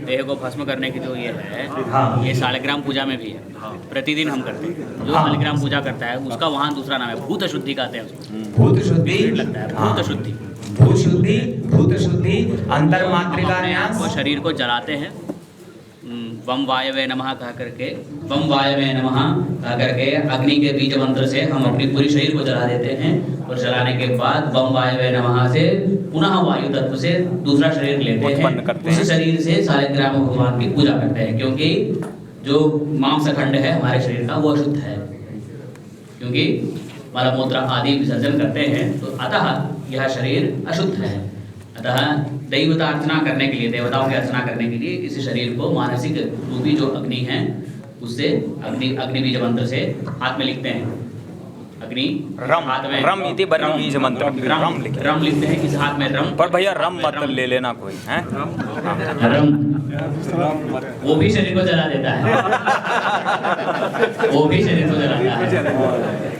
देह को भस्म करने की जो ये है, हाँ। ये शालिग्राम पूजा में भी है, प्रतिदिन हम करते हैं। जो शालिग्राम पूजा करता है उसका वहाँ दूसरा नाम है भूत शुद्धि कहते हैं उसको। भूत शुद्धि लगता है भूत शुद्धि। भूत शुद्धि अंतर्मात्रिका न्यास। वो शरीर को जलाते हैं, वम वायवे नमः कह करके, वम वायवे नमः कह करके अग्नि के बीज मंत्र से हम अपनी पूरी शरीर को जला देते हैं। और जलाने के बाद वम वायवे नमः से पुनः वायु तत्व से दूसरा शरीर लेते हैं, उस शरीर से शालिग्राम भगवान की पूजा करते हैं। क्योंकि जो मांस खंड है हमारे शरीर का वो अशुद्ध है, क्योंकि मलमूत्र आदि विसर्जन करते हैं, तो अतः यह शरीर अशुद्ध है। अतः दैवता अर्चना करने के लिए, देवताओं की अर्चना करने के लिए इस शरीर को मानसिक रूपी जो अग्नि है उससे अग्नि बीज मंत्र से हाथ में लिखते हैं। अग्नि रम हाथ में रम इति बर्म बीज मंत्र रम लिखते हैं, इस हाथ में रम। पर भैया रम मत ले लेना कोई है। रम वो भी शरीर को जला देता है, वो भी शरीर को जलाता है,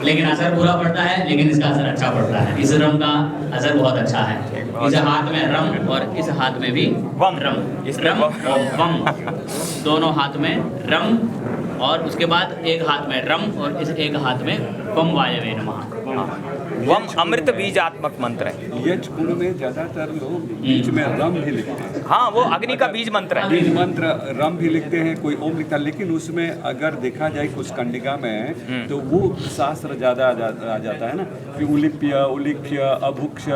लेकिन असर बुरा पड़ता है, लेकिन इसका असर अच्छा पड़ता है। इस रम का असर बहुत अच्छा है। इस हाथ में रम और इस हाथ में भी वम। रम, इस रम और वम, दोनों हाथ में रम, और उसके बाद एक हाथ में रम और इस एक हाथ में वम वायवे नमः। वम अमृत बीजात्मक मंत्र है। यक्ष कुंड में ज्यादातर लोग बीच में रम भी लिखते हैं। हाँ वो अग्नि का बीज मंत्र है। बीज मंत्र रम भी लिखते हैं, कोई ओम लिखता है, लेकिन उसमें अगर देखा जाए कुछ कंडिका में तो वो शास्त्र ज्यादा आ जाता है ना कि उलिप्य उलिख्य अभुक्ष।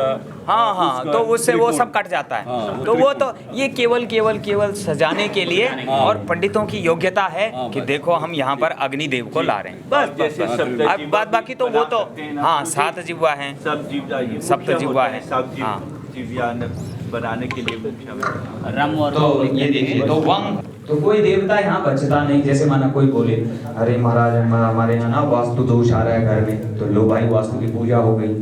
हाँ हाँ, तो उससे वो सब कट जाता है। हाँ, तो वो तो ये केवल सजाने के लिए और पंडितों की योग्यता है कि देखो हम यहाँ पर अग्निदेव को ला रहे हैं, बस जैसे सप्त अब बात बाकी तो वो तो हाँ 7 जिह्वा हैं, सब जीव सप्त जिह्वा है। सब हाँ। जीवयान बनाने के लिए रम और तो ये देखिए, तो वम तो कोई देवता यहाँ बचता नहीं। जैसे माना कोई बोले अरे महाराज हमारे यहाँ ना वास्तु दोष आ रहा है घर में, तो लो भाई वास्तु की पूजा हो गई।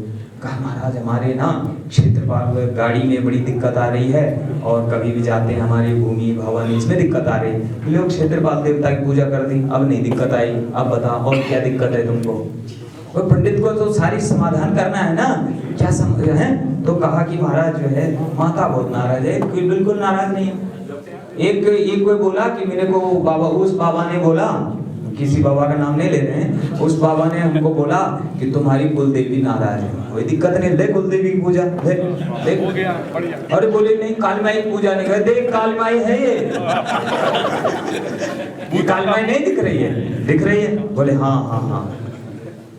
कहा महाराज हमारे ना क्षेत्रपाल गाड़ी में बड़ी दिक्कत आ रही है और कभी भी जाते हैं हमारी भूमि भवन इसमें दिक्कत आ रही है, लोग क्षेत्रपाल देवता की पूजा कर दी, अब नहीं दिक्कत आई, अब बताओ और क्या दिक्कत है तुमको। और पंडित को तो सारी समाधान करना है ना, क्या है। तो कहा कि महाराज जो है माता बहुत नाराज है। कोई बिल्कुल नाराज नहीं है। एक कोई बोला कि मेरे को बाबा, उस बाबा ने बोला, किसी बाबा का नाम नहीं ले रहे हैं, उस बाबा ने हमको बोला कि तुम्हारी कुलदेवी नाराज है। कोई दिक्कत नहीं, ले कुलदेवी की पूजा देख हो गया। अरे बोले नहीं काली माई की पूजा नहीं कर, देख काली माई है ये काली माई नहीं दिख रही है, दिख रही है। बोले हाँ हाँ हाँ।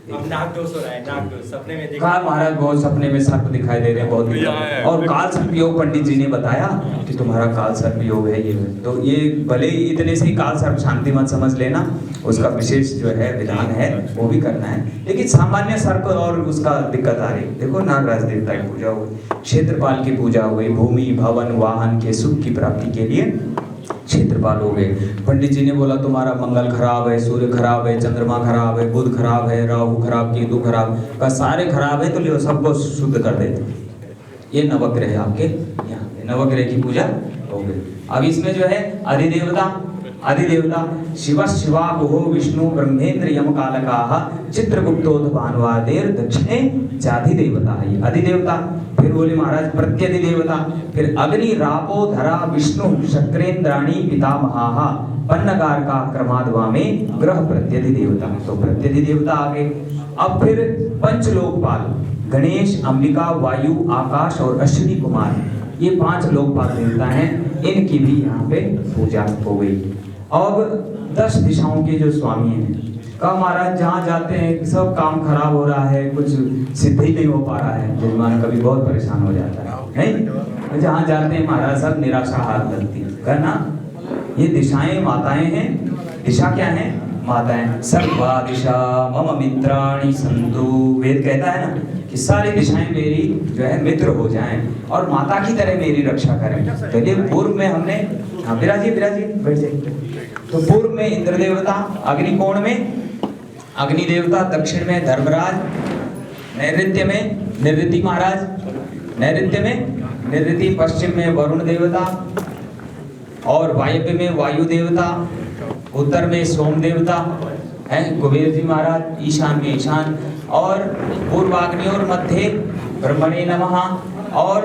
नागदोष हो रहा है, नागदोष सपने में देखा। कहा महाराज बहुत सपने में सर्प दिखाई दे रहे हैं, बहुत दिक्कत है। और काल सर्प योग पंडित जी ने बताया कि तुम्हारा काल सर्प योग है ये। तो ये भले इतने से ही काल सर्प शांति मत समझ लेना, उसका विशेष जो है विधान है वो भी करना है, लेकिन सामान्य सर्प और उसका दिक्कत आ रही। देखो नागराज देवता की पूजा हुई, क्षेत्रपाल की पूजा हुई, भूमि भवन वाहन के सुख की प्राप्ति के लिए क्षेत्रपाल हो गए। पंडित जी ने बोला तुम्हारा मंगल खराब है, सूर्य खराब है, चंद्रमा खराब है, बुध खराब है, राहु खराब, केतु खराब, का सारे खराब है, तो लियो सबको शुद्ध कर देते। ये नवग्रह है आपके यहाँ, नवग्रह की पूजा हो गई। अब इसमें जो है अधिदेवता शिव शिवा गुहो विष्णु ब्रह्मेंद्र यम कालकाः चित्रगुप्तोथ भानुवादेर दक्षिणे चाधिदेवता है अधिदेवता। फिर बोले महाराज प्रत्यधिदेवता, फिर अग्नि रापो धरा विष्णु शक्रेंद्राणी पितामहाः पन्नगार का क्रमाद्वा में ग्रह प्रत्यधिदेवता, तो प्रत्यधिदेवता आ गए। अब फिर पंचलोकपाल गणेश अंबिका वायु आकाश और अश्विनी कुमार, ये 5 लोकपाल देवता हैं, इनकी भी यहाँ पे पूजा हो गई। अब 10 दिशाओं के जो स्वामी हैं, कहा महाराज जहाँ जाते हैं सब काम खराब हो रहा है, कुछ सिद्ध ही नहीं हो पा रहा है, जजमान कभी बहुत परेशान हो जाता है नहीं। जहाँ जाते हैं महाराज सब निराशा हाथ लगती है। कहना ये दिशाएं माताएं हैं। दिशा क्या है? माताएं सर्वादिशा मम मित्राणि संतु। वेद कहता है ना कि सारी दिशाएं मेरी जो है मित्र हो जाएं और माता की तरह मेरी रक्षा करें। तो ये पूर्व में हमने, हाँ विराजी बैठ जाइए। तो पूर्व में इंद्र देवता, अग्निकोण में अग्नि देवता, दक्षिण में धर्मराज, नैऋत्य में निवृत्ति महाराज, नैऋत्य में निवृत्ति, पश्चिम में वरुण देवता और वायव्य में वायु देवता, उत्तर में सोम देवता है कुबेर जी महाराज, ईशान में ईशान और पूर्वाग्नि और मध्य ब्रह्मणे नमः और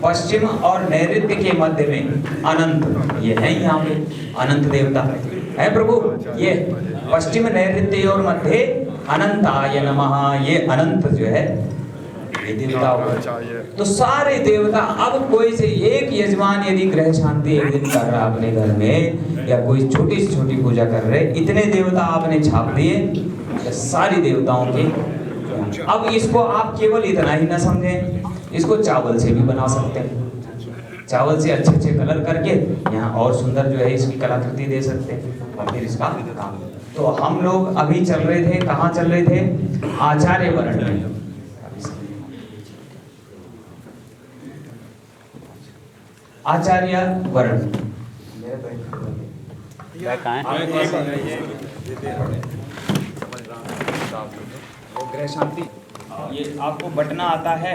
पश्चिम और नैऋत्य के मध्य में अनंत, ये है यहाँ पे अनंत देवता है प्रभु। ये पश्चिम नैऋत्य और मध्य अनंताय नमः, ये अनंत जो है ये देवता होगा। तो सारे देवता, अब कोई से एक यजमान यदि ग्रह शांति एक दिन कर रहा अपने घर में या कोई छोटी से छोटी पूजा कर रहे, इतने देवता आपने छाप दिए सारी देवताओं के। अब इसको आप केवल इतना ही ना समझें, इसको चावल से भी बना सकते हैं। चावल से अच्छे अच्छे कलर करके यहाँ और सुंदर जो है इसकी कलाकृति दे सकते हैं और फिर इसका काम। तो हम लोग अभी चल रहे थे, कहाँ चल रहे थे? आचार्य वर्ण में। आचार्य वर्ण वो ग्रह शांति, ये आपको बटना आता है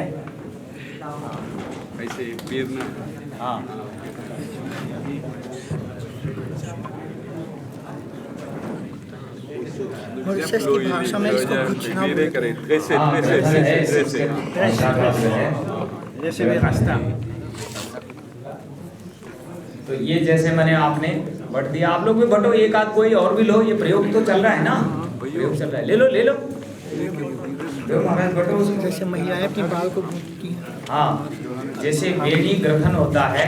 ऐसे पीरना। हाँ मॉरिशस की भाषा में इसको गुच्छा जैसे रास्ता। तो ये जैसे मैंने आपने बट दिया, आप लोग भी बटो, एक आध कोई और भी लो, ये प्रयोग तो चल रहा है ना, प्रयोग चल रहा है। ले लो महाराज बटो उसको। जैसे महिलाएं अपने बाल को गूंथती हैं। हाँ, जैसे बेड़ी ग्रहण होता है,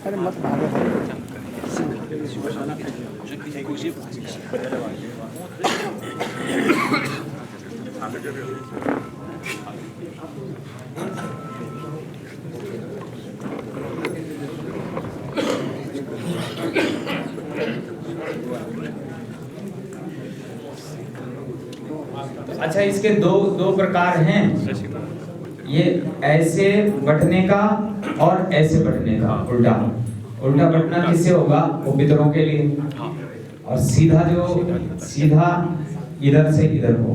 अरे मत भागो। अच्छा, इसके दो प्रकार हैं, ये ऐसे बटने का और ऐसे बटने का। उल्टा बटना किससे होगा? वो पितरों के लिए, और सीधा इधर से इधर हो।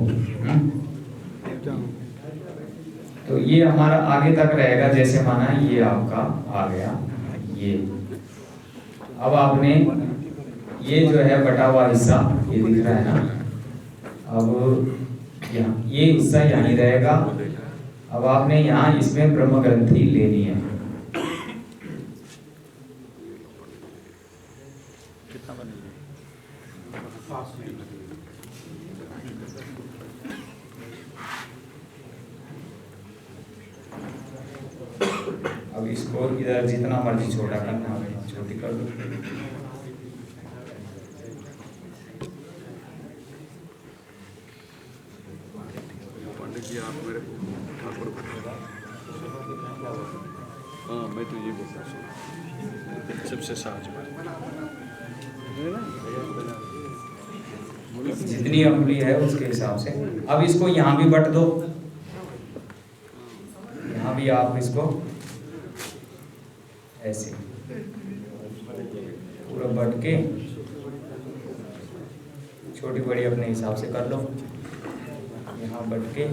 तो ये हमारा आगे तक रहेगा, जैसे माना ये आपका आ गया ये। अब आपने ये जो है बटा हुआ हिस्सा ये दिख रहा है ना, अब यहाँ ये हिस्सा यहीं रहेगा। अब आपने यहाँ इसमें ब्रह्म ग्रंथि लेनी है। अब इसको इधर जितना मर्जी छोटा करना है, छोटी कर दो। आप मेरे ठाकुर, हाँ मैं तो ये बोलता हूँ सबसे सहज जितनी अंगुली है उसके हिसाब से। अब इसको यहाँ भी बट दो, यहाँ भी आप इसको ऐसे पूरा बट के छोटी बड़ी अपने हिसाब से कर लो। यहाँ बट के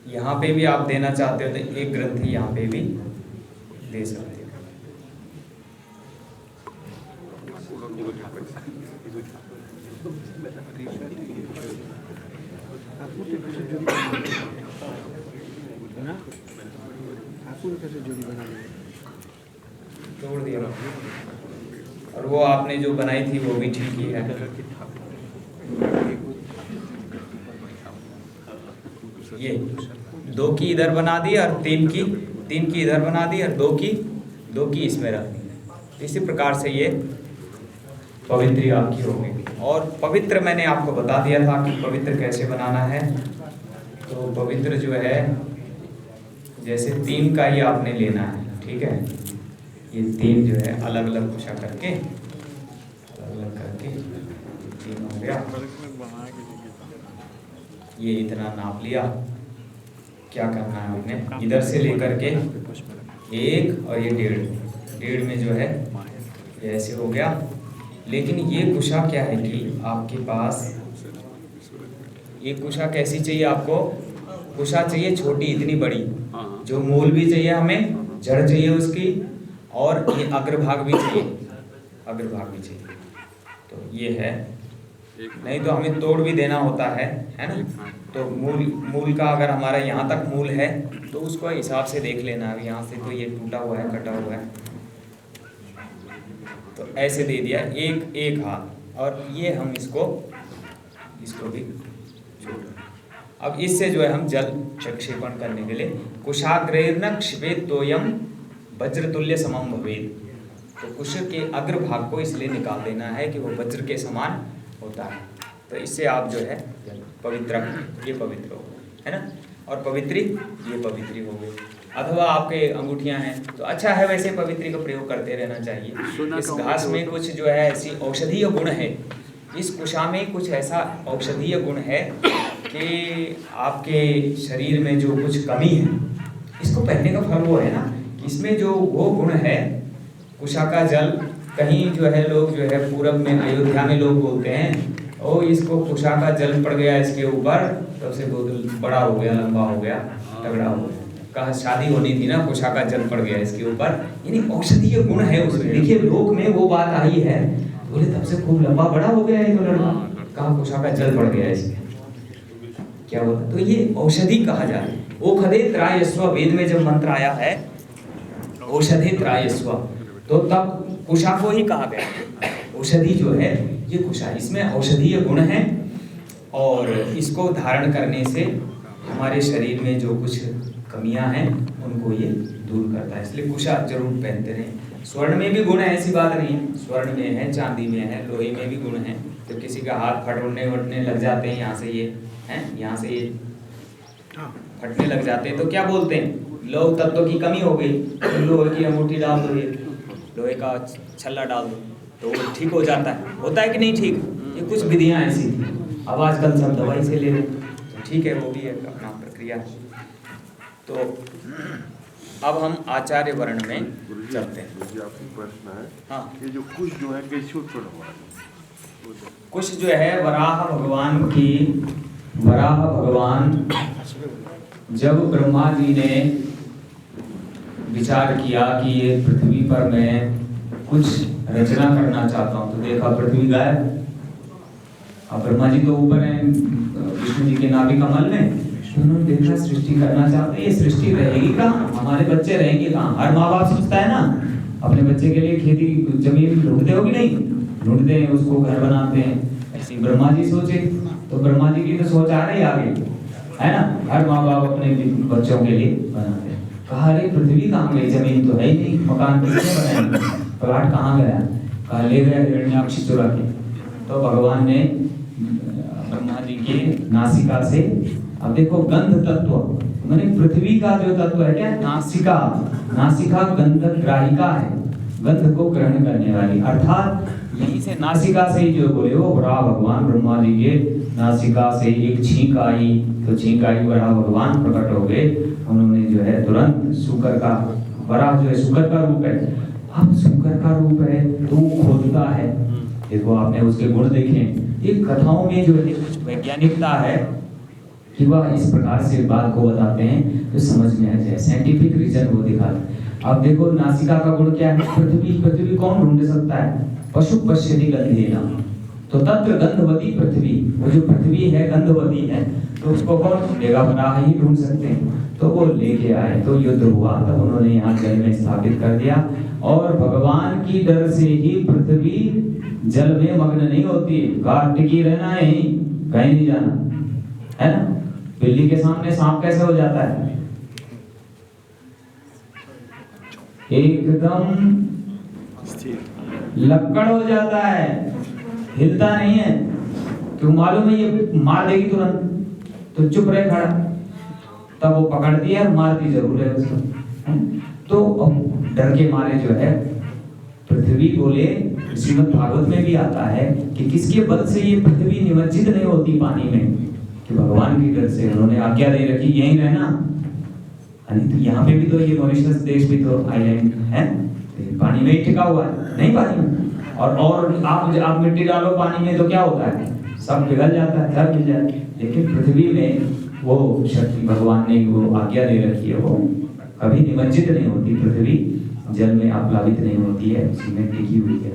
यहाँ पे भी आप देना चाहते हो तो एक ग्रंथि यहाँ पे भी दे सकते हो। तोड़ दिया और वो आपने जो बनाई थी वो भी ठीक ही है। ये 2 की इधर बना दी और 3 की इधर बना दी और 2 की इसमें रख दी। इसी प्रकार से ये पवित्री आपकी होगी। और पवित्र मैंने आपको बता दिया था कि पवित्र कैसे बनाना है। तो पवित्र जो है जैसे 3 का ही आपने लेना है, ठीक है। ये 3 जो है अलग अलग कुशा करके, अलग अलग करके 3 हो गया। ये इतना नाप लिया। क्या करना है आपने, इधर से लेकर के 1 और ये 1.5 में जो है ये ऐसे हो गया। लेकिन ये कुशा क्या है कि आपके पास ये कुशा कैसी चाहिए आपको, कुशा चाहिए छोटी, इतनी बड़ी, जो मूल भी चाहिए हमें, जड़ चाहिए उसकी, और ये अग्रभाग भी चाहिए, अग्रभाग भी चाहिए। तो ये है, नहीं तो हमें तोड़ भी देना होता है ना। तो मूल का अगर हमारा यहाँ तक मूल है तो उसको हिसाब से देख लेना। अब यहाँ से तो ये टूटा हुआ है, कटा हुआ है, तो ऐसे दे दिया एक हाथ। और ये हम इसको भी छोड़। अब इससे जो है हम जल प्रक्षेपण करने के लिए कुशाग्रेर्न क्षिपेत तोयम वज्रतुल्य समम भवेत्। तो कुश के अग्रभाग को इसलिए निकाल देना है कि वो वज्र के समान होता है। तो इससे आप जो है पवित्र, ये पवित्र हो है ना, और पवित्री, ये पवित्री हो गई। अथवा आपके अंगूठियां हैं तो अच्छा है, वैसे पवित्री का प्रयोग करते रहना चाहिए। इस घास में कुछ जो है ऐसी औषधीय गुण है, इस कुशा में कुछ ऐसा औषधीय गुण है कि आपके शरीर में जो कुछ कमी है, इसको पहनने का फल वो है ना, इसमें जो वो गुण है, कुशा का जल। कहीं जो है लोग जो है पूरब में अयोध्या में लोग बोलते हैं, ओ इसको कुशा का जल पड़ गया इसके ऊपर, तब से बहुत बड़ा हो गया, लंबा हो गया, तगड़ा हो गया। कहा शादी होनी थी ना, कुशा का जल पड़ गया इसके ऊपर, यानी औषधीय गुण है उसमें। देखिए लोक में वो बात आई है, बोले तब से खूब लंबा बड़ा हो गया है तो लड़का, कहा कुशा का जल पड़ गया इसमें, क्या होता। तो ये औषधि कहा जाता है। ओषधे त्रायस्व, वेद में जब मंत्र आया है औषधे त्रायस्व, तो तब कुशा को ही कहा गया। औषधि जो है ये कुशा, इसमें औषधीय गुण है और इसको धारण करने से हमारे शरीर में जो कुछ कमियां हैं उनको ये दूर करता है, इसलिए कुशा जरूर पहनते रहें। स्वर्ण में भी गुण है, ऐसी बात नहीं है, स्वर्ण में है, चांदी में है, लोहे में भी गुण है। तो किसी का हाथ फटने लग जाते हैं, यहाँ से ये हैं, यहाँ से ये फटने लग जाते हैं, तो क्या बोलते हैं, लौह तत्व की कमी हो गई, तो लोहे की अंगूठी डाल दो, ये लोहे का छल्ला डाल दो, तो वो ठीक हो जाता है। होता है कि नहीं ठीक, ये कुछ विधियाँ ऐसी थी। अब आजकल सब दवाई से ले लो, तो ठीक है, वो भी एक अपना प्रक्रिया। तो अब हम आचार्य वर्ण में चलते हैं। आपकी प्रश्न है, हाँ, ये जो कुश जो है कैसे उत्पन्न हुआ है? कुश जो है वराह भगवान जब ब्रह्मा जी ने विचार किया कि ये पृथ्वी पर मैं कुछ रचना करना चाहता हूँ, तो देखा पृथ्वी गायब। अब ब्रह्मा जी तो ऊपर हैं विष्णु जी के नाभि कमल में, उन्होंने देखा सृष्टि करना चाहते हैं, ये सृष्टि रहेगी कहाँ, हमारे बच्चे रहेंगे कहाँ। हर माँ बाप सोचता है ना अपने बच्चे के लिए खेती जमीन ढूंढते हो कि नहीं, ढूंढते हैं, उसको घर बनाते हैं। ऐसे ब्रह्मा जी सोचे, तो ब्रह्मा जी की तो सोच आ रही आगे है ना, हर माँ बाप अपने बच्चों के लिए बनाते हैं। कहा अरे पृथ्वी कहाँ गई, जमीन तो है ही नहीं, मकान किसने बनाया, प्लाट कहाँ गया, कहा ले गया हिरण्याक्ष चुरा के। तो भगवान ने ब्रह्मा जी के नासिका से, अब देखो गंध तत्व माने पृथ्वी का जो तत्व है क्या, नासिका, नासिका गंध ग्राहिका है, गंध को ग्रहण करने वाली, अर्थात यहीं से नासिका से ही जो बोले वो बड़ा भगवान ब्रह्मा जी के नासिका से एक छींक आई, तो छींक आई, बड़ा भगवान प्रकट हो गए। उन्होंने जो है तुरंत शुकर का, बड़ा जो है शुकर का रूप है। अब शुकर का रूप है तो खोदता है, देखो आपने उसके गुण देखे। एक कथाओं में जो है वैज्ञानिकता है कि वह इस प्रकार से बात को बताते हैं तो समझ में आ जाए, साइंटिफिक रीजन वो दिखाते हैं। अब देखो नासिका का गुण क्या है, पृथ्वी कौन ढूंढ सकता है, पशु पश्यति गंधेन, तो तत्र गंधवती पृथ्वी, वो जो पृथ्वी है गंधवती है, तो उसको कौन ढूंढेगा, वराह ही ढूंढ सकते हैं। तो वो लेके आए, तो युद्ध हुआ, तब उन्होंने यहाँ जल में स्थापित कर दिया। और भगवान की डर से ही पृथ्वी जल में मग्न नहीं होती, टिकी रहना है, कहीं नहीं जाना है ना। बिल्ली के सामने सांप कैसे हो जाता है, एकदम लक्कड़ हो जाता है, हिलता नहीं है, क्यों मालूम है ये मार देगी तुरंत, तो चुप रहे खड़ा। तब वो पकड़ती है और मारती जरूर है उसको, हैं? तो अब डर के मारे जो है पृथ्वी बोले, श्रीमद् भागवत में भी आता है कि किसके बल से ये पृथ्वी निमज्जित नहीं होती पानी में, कि भगवान की डर से उन्होंने आज्ञा दे रखी यहीं रहना। अरे तो यहाँ पे भी तो ये मॉरिशस देश भी तो आइलैंड है, पानी में ही टिका हुआ है, नहीं पानी में। और आप मिट्टी डालो पानी में तो क्या होता है, सब पिघल जाता है, सब मिल जाता है। लेकिन पृथ्वी में वो शक्ति भगवान ने वो आज्ञा दे रखी है, वो कभी निमज्जित नहीं होती, पृथ्वी जल में आप्लावित नहीं होती है, उसी में टिकी हुई है।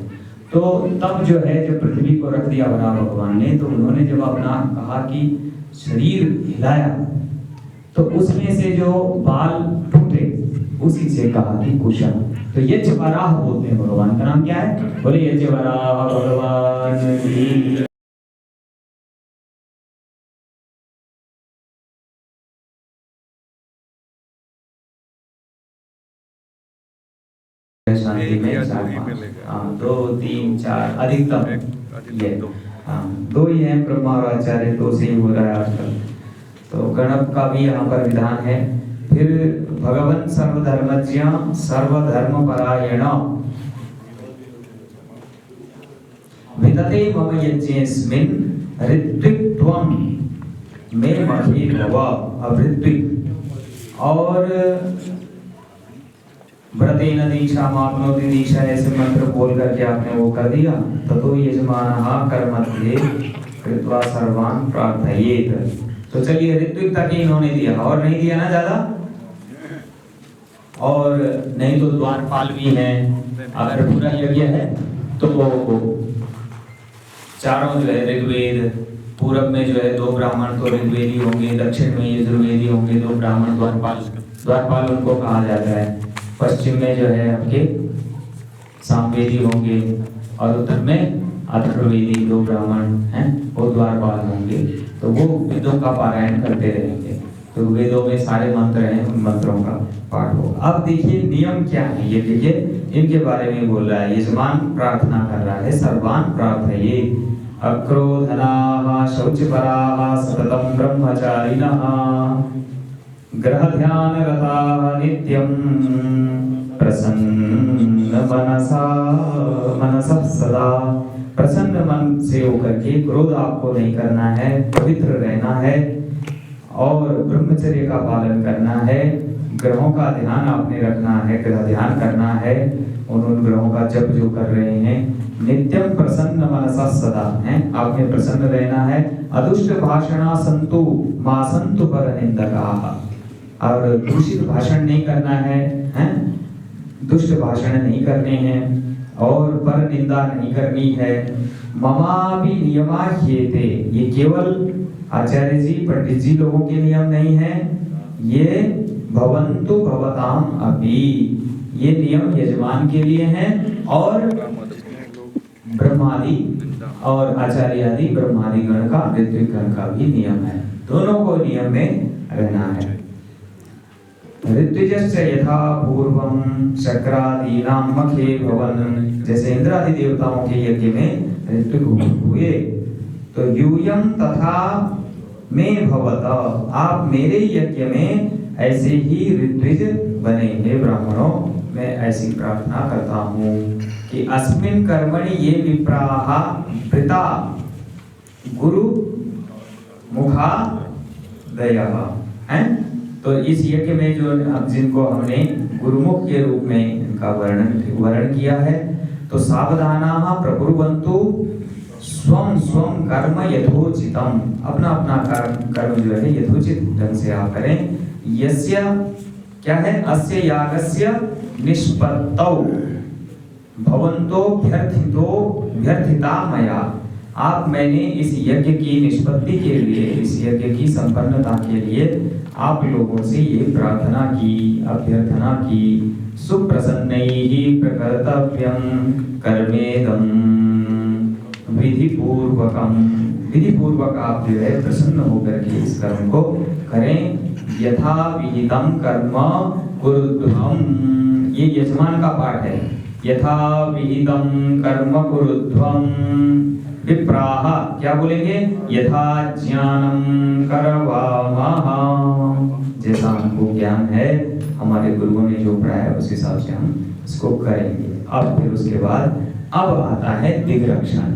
तो तब जो है जब पृथ्वी को रख दिया बना भगवान ने, तो उन्होंने जब अपना कहा कि शरीर हिलाया तो उसमें से जो बाल फूटे उसी से कहा कि कुशा। तो यज्ञ वराह बोलते हैं, भगवान का नाम क्या है, बोले यज्ञ वराह भगवान की। शांति में 2 3 4 अधिकतम ये 2 ही हैं, ब्रह्मा और आचार्य 2 से ही हो रहा है आजकल। तो गणप का भी यहाँ पर विधान है। फिर भगवन् सर्वधर्मज्ञ सर्वधर्म परायण विदते मम यज्ञेस्मिन् ऋत्विक्त्वं मे महे भव। अब ऋत्विक और व्रतेन दीक्षामाप्नोति दीक्षा ऐसे मंत्र बोल करके आपने वो कर दिया, ततो यजमानः कर्मध्ये कृत्वा सर्वान् प्रार्थयेत। तो चलिए ऋत्विक तक ही इन्होंने दिया, और नहीं दिया ना ज्यादा, और नहीं तो द्वारपाल भी हैं। अगर पूरा यज्ञ है तो चारों जो है ऋग्वेद, पूरब में जो है 2 ब्राह्मण तो ऋग्वेदी होंगे, दक्षिण में यजुर्वेदी होंगे 2 ब्राह्मण द्वारपाल उनको कहा जाता है। पश्चिम में जो है आपके सामवेदी होंगे, और उत्तर में अथर्ववेदी 2 ब्राह्मण हैं, वो द्वारपाल होंगे। तो वो वेदों का पारायण करते रहेंगे, तो वेदों में सारे मंत्र हैं, उन मंत्रों का पाठ होगा। अब देखिए नियम क्या है, ये देखिए इनके बारे में बोल रहा है। यजमान प्रार्थना कर रहा है, सर्वान् प्रार्थयेत् अक्रोधनाः शौचपराः सततं ब्रह्मचारिणः ग्रह ध्यान रताः नित्यं प्रसन्न मनसः सदा। प्रसन्न मन से होकर के, क्रोध आपको नहीं करना है, पवित्र रहना है और ब्रह्मचर्य का पालन करना है। ग्रहों का ध्यान आपने रखना है, ग्रह ध्यान करना है, उन ग्रहों का जप जो कर रहे हैं। नित्यम प्रसन्न मनसा सदा है, आपने प्रसन्न रहना है। अदुष्ट भाषणा संतु मा संतु पर निंदकाः, और दूषित भाषण नहीं करना है, हैं? दुष्ट भाषण नहीं करने हैं और पर निंदा नहीं करनी है। ममापि नियमा ह्येते, ये केवल आचार्य जी पंडित जी लोगों के नियम नहीं है, ये भवन्तु भवताम अपि, ये नियम यजमान के लिए हैं और ब्रह्मादि और आचार्य आदि ब्रह्मादि गण का, ऋत्विक गण का भी नियम है। दोनों को नियम में रहना है। ऋत्विजश्च यथा पूर्वं शक्रादीनां मखे भवन, जैसे इंद्रादि देवताओं के यज्ञ में ऋत्विक हुए, तो यूयं तथा में भवत, आप मेरे यज्ञ में ऐसे ही ऋत्विज बने। हे ब्राह्मणों, मैं ऐसी प्रार्थना करता हूँ कि अस्मिन् कर्मणि ये विप्राः वृता गुरु मुखा दयः, हैं? तो इस यज्ञ में जो जिनको हमने गुरुमुख के रूप में इनका वर्णन किया है, तो सावधानाः प्रकुर्वन्तु स्वं स्वं कर्म यथोचितम, अपना अपना कर्म जो है यथोचित ढंग से आप करें। यस्य क्या है, अस्य यागस्य निष्पत्तौ भवन्तो व्यर्थिता मया, आप मैंने इस यज्ञ की निष्पत्ति के लिए, इस यज्ञ की संपन्नता के लिए आप लोगों से ये प्रार्थना की, अभ्यर्थना की। सुप्रसन्नैः प्रकर्तव्यं कर्मेदं विधिपूर्वकम, विधिपूर्वक आप जो है प्रसन्न होकर के इस कर्म को करें। यथा विहितम कर्म कुरुध्वम, ये यजमान का पाठ है। यथा विहितम कर्म कुरुध्वम विप्राः, क्या बोलेंगे, यथा ज्ञानम करवामः, जैसा हमको ज्ञान है, हमारे गुरुओं ने जो पढ़ाया उस हिसाब से हम इसको करेंगे। अब फिर उसके बाद अब आता है दिग्रक्षण।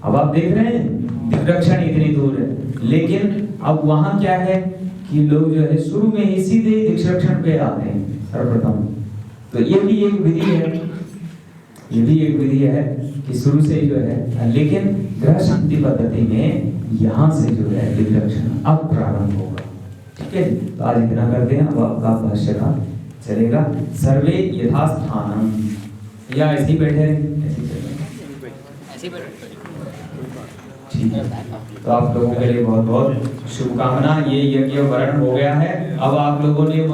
अब आप देख रहे हैं दिग्रक्षण इतनी दूर है, लेकिन अब वहां क्या है कि लोग जो है शुरू में ही सीधे दिग्रक्षण पे आते हैं सर्वप्रथम। तो ये भी एक विधि है, ये भी एक विधि है कि शुरू से जो है, लेकिन ग्रह शांति पद्धति में यहाँ से जो है दिग्रक्षण अब प्रारंभ होगा। ठीक है, तो आज इतना करते हैं। अब आपका भाष्य का चलेगा। सर्वे यथास्थानम, या ऐसे ही बैठे रहें, ऐसे ही बैठे। ठीक है, तो आप लोगों के लिए बहुत बहुत शुभकामना। ये यज्ञ वर्ण हो गया है। अब आप लोगों ने